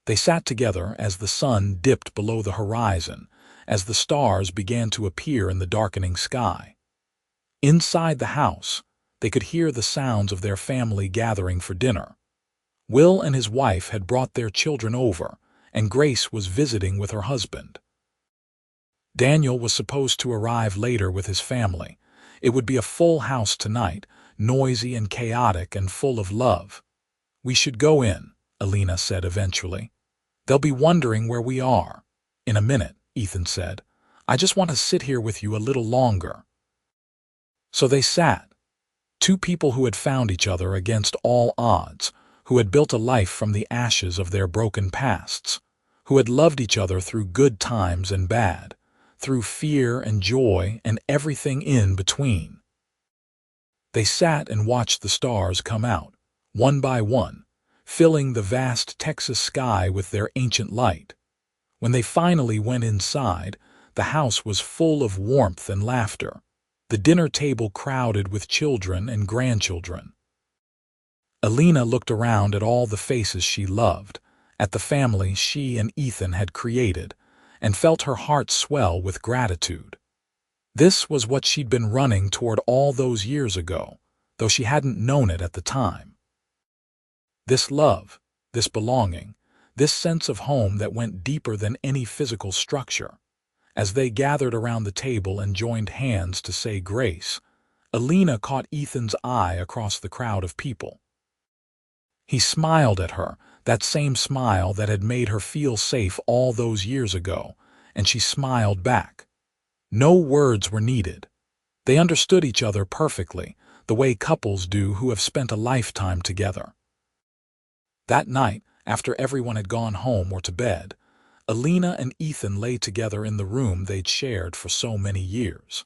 They sat together as the sun dipped below the horizon, as the stars began to appear in the darkening sky. Inside the house, they could hear the sounds of their family gathering for dinner. Will and his wife had brought their children over, and Grace was visiting with her husband. Daniel was supposed to arrive later with his family. It would be a full house tonight, noisy and chaotic and full of love. "We should go in," Elena said eventually. "They'll be wondering where we are." "In a minute," Ethan said. "I just want to sit here with you a little longer." So they sat, two people who had found each other against all odds, who had built a life from the ashes of their broken pasts, who had loved each other through good times and bad, through fear and joy and everything in between. They sat and watched the stars come out, one by one, filling the vast Texas sky with their ancient light. When they finally went inside, the house was full of warmth and laughter, the dinner table crowded with children and grandchildren. Elena looked around at all the faces she loved, at the family she and Ethan had created, and felt her heart swell with gratitude. This was what she'd been running toward all those years ago, though she hadn't known it at the time. This love, this belonging, this sense of home that went deeper than any physical structure. As they gathered around the table and joined hands to say grace, Elena caught Ethan's eye across the crowd of people. He smiled at her, that same smile that had made her feel safe all those years ago, and she smiled back. No words were needed. They understood each other perfectly, the way couples do who have spent a lifetime together. That night, after everyone had gone home or to bed, Elena and Ethan lay together in the room they'd shared for so many years.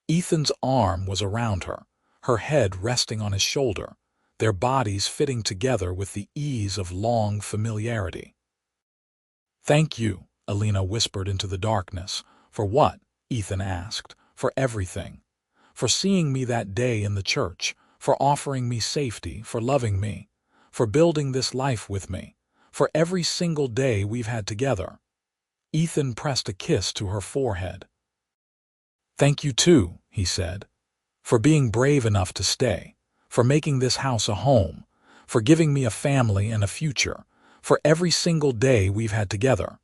Ethan's arm was around her, her head resting on his shoulder, their bodies fitting together with the ease of long familiarity. "Thank you," Elena whispered into the darkness. "For what?" Ethan asked. "For everything. for seeing me that day in the church, for offering me safety, for loving me, for building this life with me, for every single day we've had together." Ethan pressed a kiss to her forehead. "Thank you too," he said, "for being brave enough to stay, for making this house a home, for giving me a family and a future, for every single day we've had together."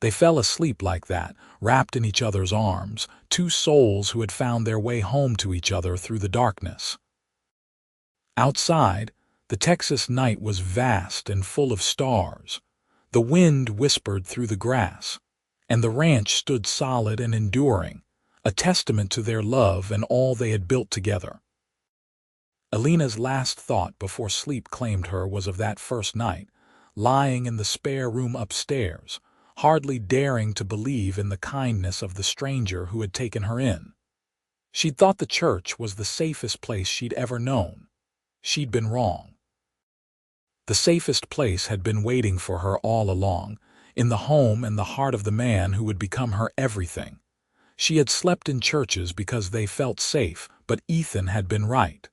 They fell asleep like that, wrapped in each other's arms, two souls who had found their way home to each other through the darkness. Outside, the Texas night was vast and full of stars. The wind whispered through the grass, and the ranch stood solid and enduring, a testament to their love and all they had built together. Elena's last thought before sleep claimed her was of that first night, lying in the spare room upstairs, hardly daring to believe in the kindness of the stranger who had taken her in. She'd thought the church was the safest place she'd ever known. She'd been wrong. The safest place had been waiting for her all along, in the home and the heart of the man who would become her everything. She had slept in churches because they felt safe, but Ethan had been right.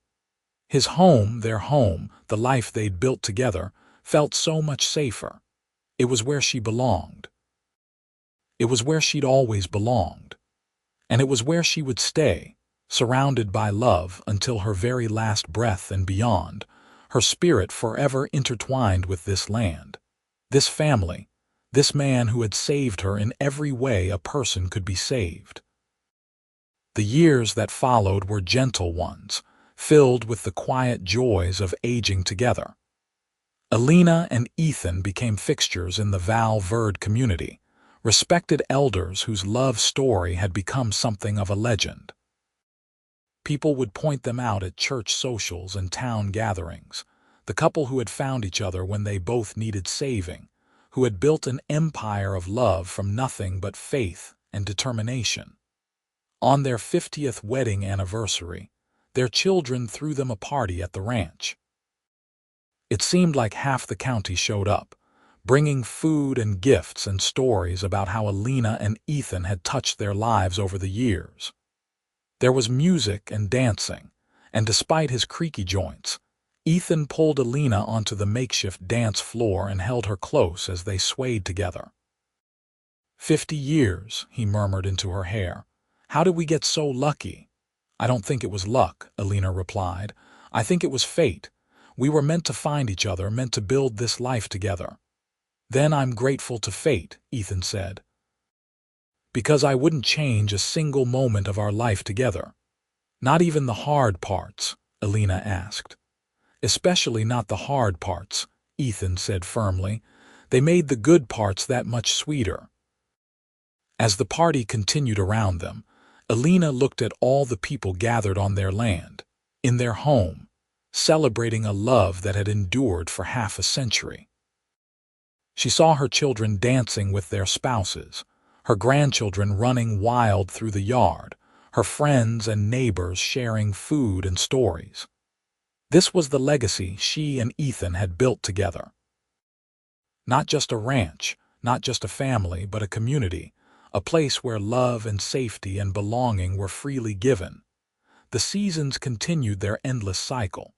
His home, their home, the life they'd built together, felt so much safer. It was where she belonged. It was where she'd always belonged. And it was where she would stay, surrounded by love until her very last breath and beyond, her spirit forever intertwined with this land, this family, this man who had saved her in every way a person could be saved. The years that followed were gentle ones, filled with the quiet joys of aging together. Elena and Ethan became fixtures in the Val Verde community, respected elders whose love story had become something of a legend. People would point them out at church socials and town gatherings, the couple who had found each other when they both needed saving, who had built an empire of love from nothing but faith and determination. On their 50th wedding anniversary, their children threw them a party at the ranch. It seemed like half the county showed up, bringing food and gifts and stories about how Elena and Ethan had touched their lives over the years. There was music and dancing, and despite his creaky joints, Ethan pulled Elena onto the makeshift dance floor and held her close as they swayed together. 50 years, he murmured into her hair. How did we get so lucky? I don't think it was luck, Elena replied. I think it was fate. We were meant to find each other, meant to build this life together. Then I'm grateful to fate, Ethan said. Because I wouldn't change a single moment of our life together. Not even the hard parts, Elena asked. Especially not the hard parts, Ethan said firmly. They made the good parts that much sweeter. As the party continued around them, Elena looked at all the people gathered on their land, in their home, celebrating a love that had endured for half a century. She saw her children dancing with their spouses, her grandchildren running wild through the yard, her friends and neighbors sharing food and stories. This was the legacy she and Ethan had built together. Not just a ranch, not just a family, but a community, a place where love and safety and belonging were freely given. The seasons continued their endless cycle.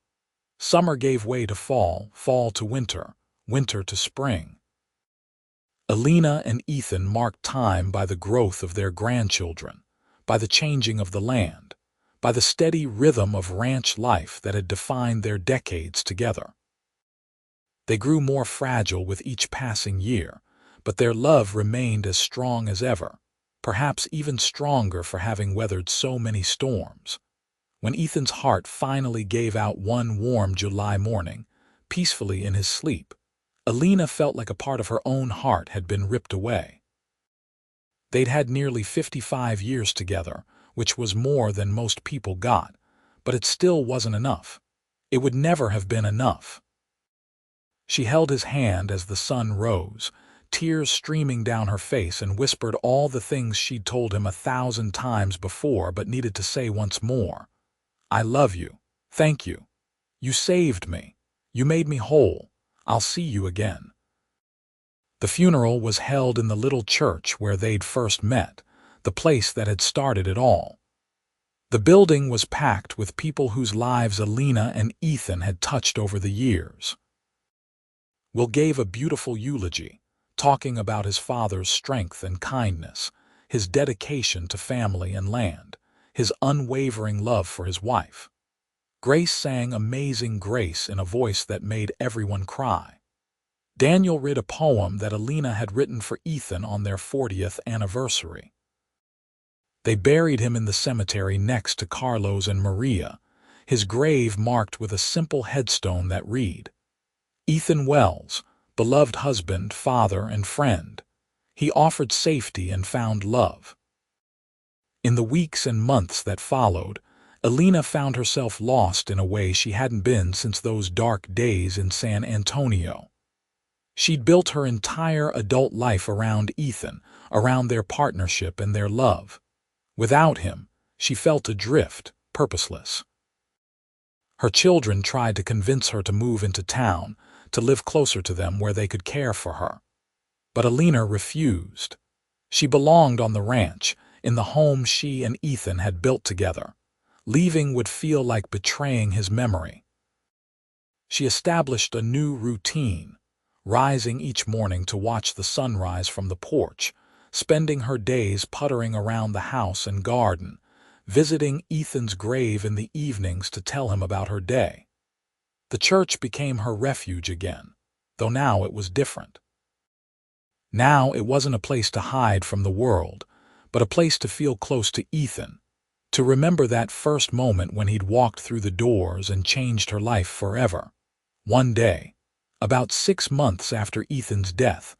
Summer gave way to fall, fall to winter, winter to spring. Elena and Ethan marked time by the growth of their grandchildren, by the changing of the land, by the steady rhythm of ranch life that had defined their decades together. They grew more fragile with each passing year, but their love remained as strong as ever, perhaps even stronger for having weathered so many storms. When Ethan's heart finally gave out one warm July morning, peacefully in his sleep, Elena felt like a part of her own heart had been ripped away. They'd had nearly 55 years together, which was more than most people got, but it still wasn't enough. It would never have been enough. She held his hand as the sun rose, tears streaming down her face, and whispered all the things she'd told him 1,000 times before but needed to say once more. I love you. Thank you. You saved me. You made me whole. I'll see you again. The funeral was held in the little church where they'd first met, the place that had started it all. The building was packed with people whose lives Elena and Ethan had touched over the years. Will gave a beautiful eulogy, talking about his father's strength and kindness, his dedication to family and land, his unwavering love for his wife. Grace sang Amazing Grace in a voice that made everyone cry. Daniel read a poem that Elena had written for Ethan on their 40th anniversary. They buried him in the cemetery next to Carlos and Maria, his grave marked with a simple headstone that read, Ethan Wells, beloved husband, father, and friend. He offered safety and found love. In the weeks and months that followed, Elena found herself lost in a way she hadn't been since those dark days in San Antonio. She'd built her entire adult life around Ethan, around their partnership and their love. Without him, she felt adrift, purposeless. Her children tried to convince her to move into town, to live closer to them where they could care for her. But Elena refused. She belonged on the ranch, in the home she and Ethan had built together. Leaving would feel like betraying his memory. She established a new routine, rising each morning to watch the sunrise from the porch, spending her days puttering around the house and garden, visiting Ethan's grave in the evenings to tell him about her day. The church became her refuge again, though now it was different. Now it wasn't a place to hide from the world, but a place to feel close to Ethan, to remember that first moment when he'd walked through the doors and changed her life forever. One day, about 6 months after Ethan's death,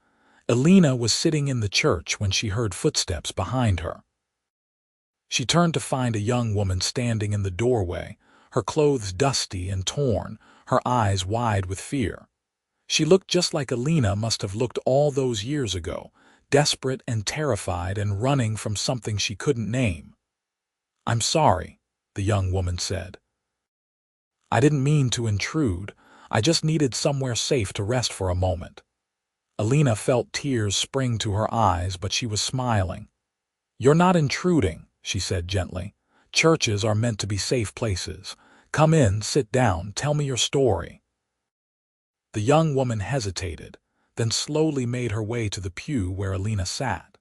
Elena was sitting in the church when she heard footsteps behind her. She turned to find a young woman standing in the doorway, her clothes dusty and torn, her eyes wide with fear. She looked just like Elena must have looked all those years ago, desperate and terrified and running from something she couldn't name. "I'm sorry," the young woman said. "I didn't mean to intrude. I just needed somewhere safe to rest for a moment." Elena felt tears spring to her eyes, but she was smiling. "You're not intruding," she said gently. "Churches are meant to be safe places. Come in, sit down, tell me your story." The young woman hesitated, then slowly made her way to the pew where Elena sat.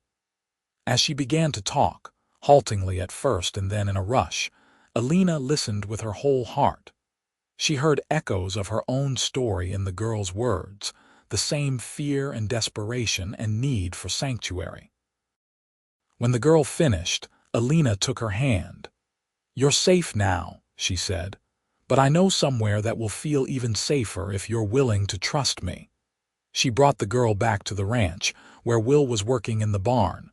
As she began to talk, haltingly at first and then in a rush, Elena listened with her whole heart. She heard echoes of her own story in the girl's words, the same fear and desperation and need for sanctuary. When the girl finished, Elena took her hand. "You're safe now," she said, "but I know somewhere that will feel even safer if you're willing to trust me." She brought the girl back to the ranch, where Will was working in the barn.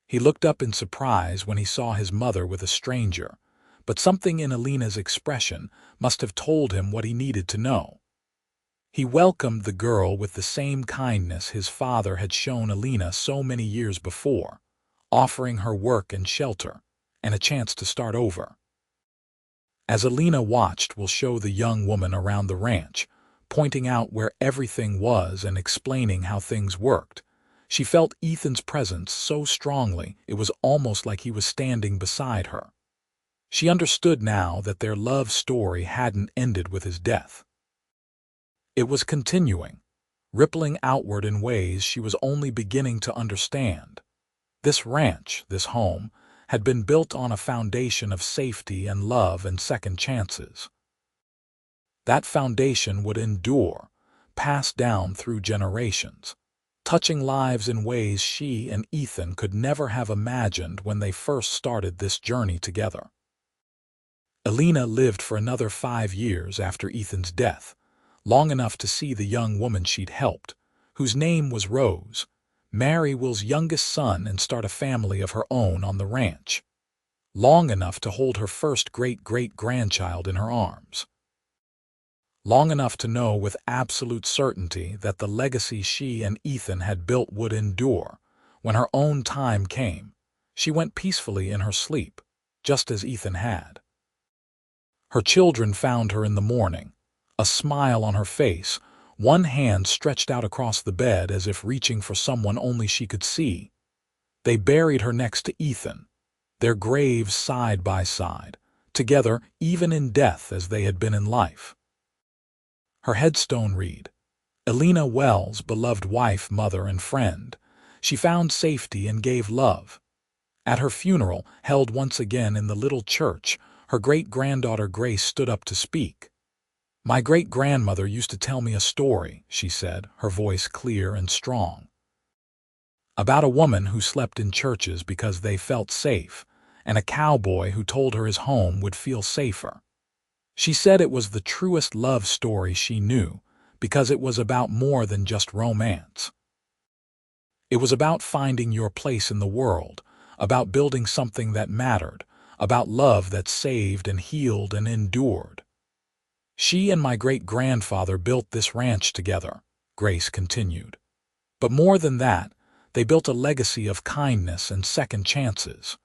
He looked up in surprise when he saw his mother with a stranger, but something in Elena's expression must have told him what he needed to know. He welcomed the girl with the same kindness his father had shown Elena so many years before, offering her work and shelter, and a chance to start over. As Elena watched, Will show the young woman around the ranch, pointing out where everything was and explaining how things worked. She felt Ethan's presence so strongly it was almost like he was standing beside her. She understood now that their love story hadn't ended with his death. It was continuing, rippling outward in ways she was only beginning to understand. This ranch, this home, had been built on a foundation of safety and love and second chances. That foundation would endure, passed down through generations, touching lives in ways she and Ethan could never have imagined when they first started this journey together. Elena lived for another 5 years after Ethan's death, long enough to see the young woman she'd helped, whose name was Rose, marry Will's youngest son and start a family of her own on the ranch, long enough to hold her first great-great-grandchild in her arms. Long enough to know with absolute certainty that the legacy she and Ethan had built would endure. When her own time came, she went peacefully in her sleep, just as Ethan had. Her children found her in the morning, a smile on her face, one hand stretched out across the bed as if reaching for someone only she could see. They buried her next to Ethan, their graves side by side, together even in death as they had been in life. Her headstone read, Elena Wells, beloved wife, mother, and friend. She found safety and gave love. At her funeral, held once again in the little church, her great-granddaughter Grace stood up to speak. My great-grandmother used to tell me a story, she said, her voice clear and strong, about a woman who slept in churches because they felt safe, and a cowboy who told her his home would feel safer. She said it was the truest love story she knew, because it was about more than just romance. It was about finding your place in the world, about building something that mattered, about love that saved and healed and endured. She and my great-grandfather built this ranch together, Grace continued. But more than that, they built a legacy of kindness and second chances.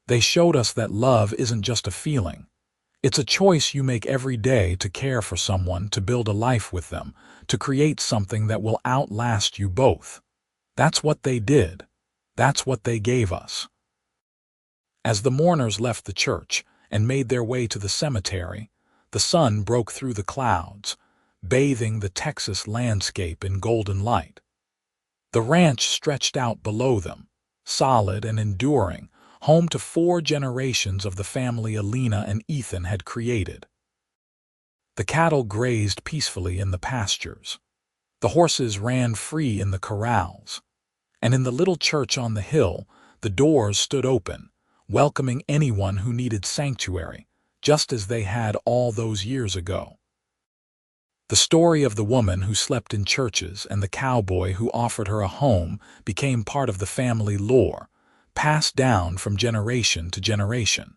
They showed us that love isn't just a feeling. It's a choice you make every day to care for someone, to build a life with them, to create something that will outlast you both. That's what they did. That's what they gave us. As the mourners left the church and made their way to the cemetery, the sun broke through the clouds, bathing the Texas landscape in golden light. The ranch stretched out below them, solid and enduring, home to 4 generations of the family Elena and Ethan had created. The cattle grazed peacefully in the pastures. The horses ran free in the corrals. And in the little church on the hill, the doors stood open, welcoming anyone who needed sanctuary, just as they had all those years ago. The story of the woman who slept in churches and the cowboy who offered her a home became part of the family lore, passed down from generation to generation.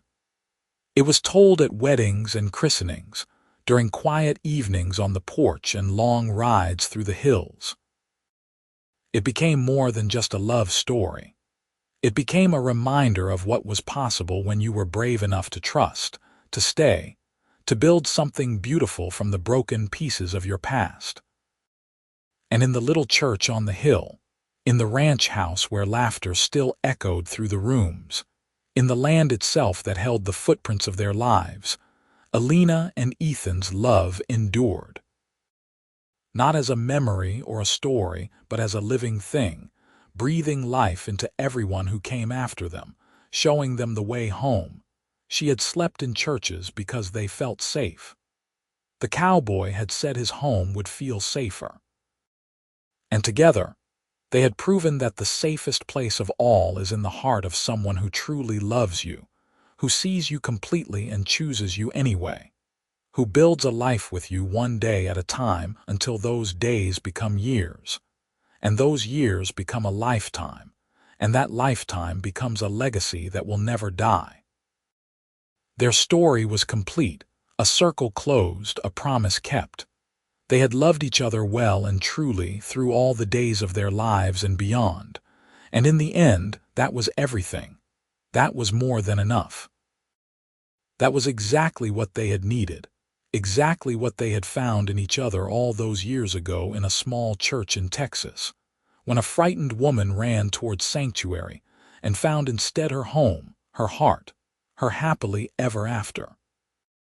It was told at weddings and christenings, during quiet evenings on the porch and long rides through the hills. It became more than just a love story. It became a reminder of what was possible when you were brave enough to trust, to stay, to build something beautiful from the broken pieces of your past. And in the little church on the hill, in the ranch house where laughter still echoed through the rooms, in the land itself that held the footprints of their lives, Elena and Ethan's love endured. Not as a memory or a story, but as a living thing, breathing life into everyone who came after them, showing them the way home. She had slept in churches because they felt safe. The cowboy had said his home would feel safer. And together, they had proven that the safest place of all is in the heart of someone who truly loves you, who sees you completely and chooses you anyway, who builds a life with you one day at a time until those days become years, and those years become a lifetime, and that lifetime becomes a legacy that will never die. Their story was complete, a circle closed, a promise kept. They had loved each other well and truly through all the days of their lives and beyond, and in the end, that was everything. That was more than enough. That was exactly what they had needed, exactly what they had found in each other all those years ago in a small church in Texas, when a frightened woman ran towards sanctuary and found instead her home, her heart, her happily ever after.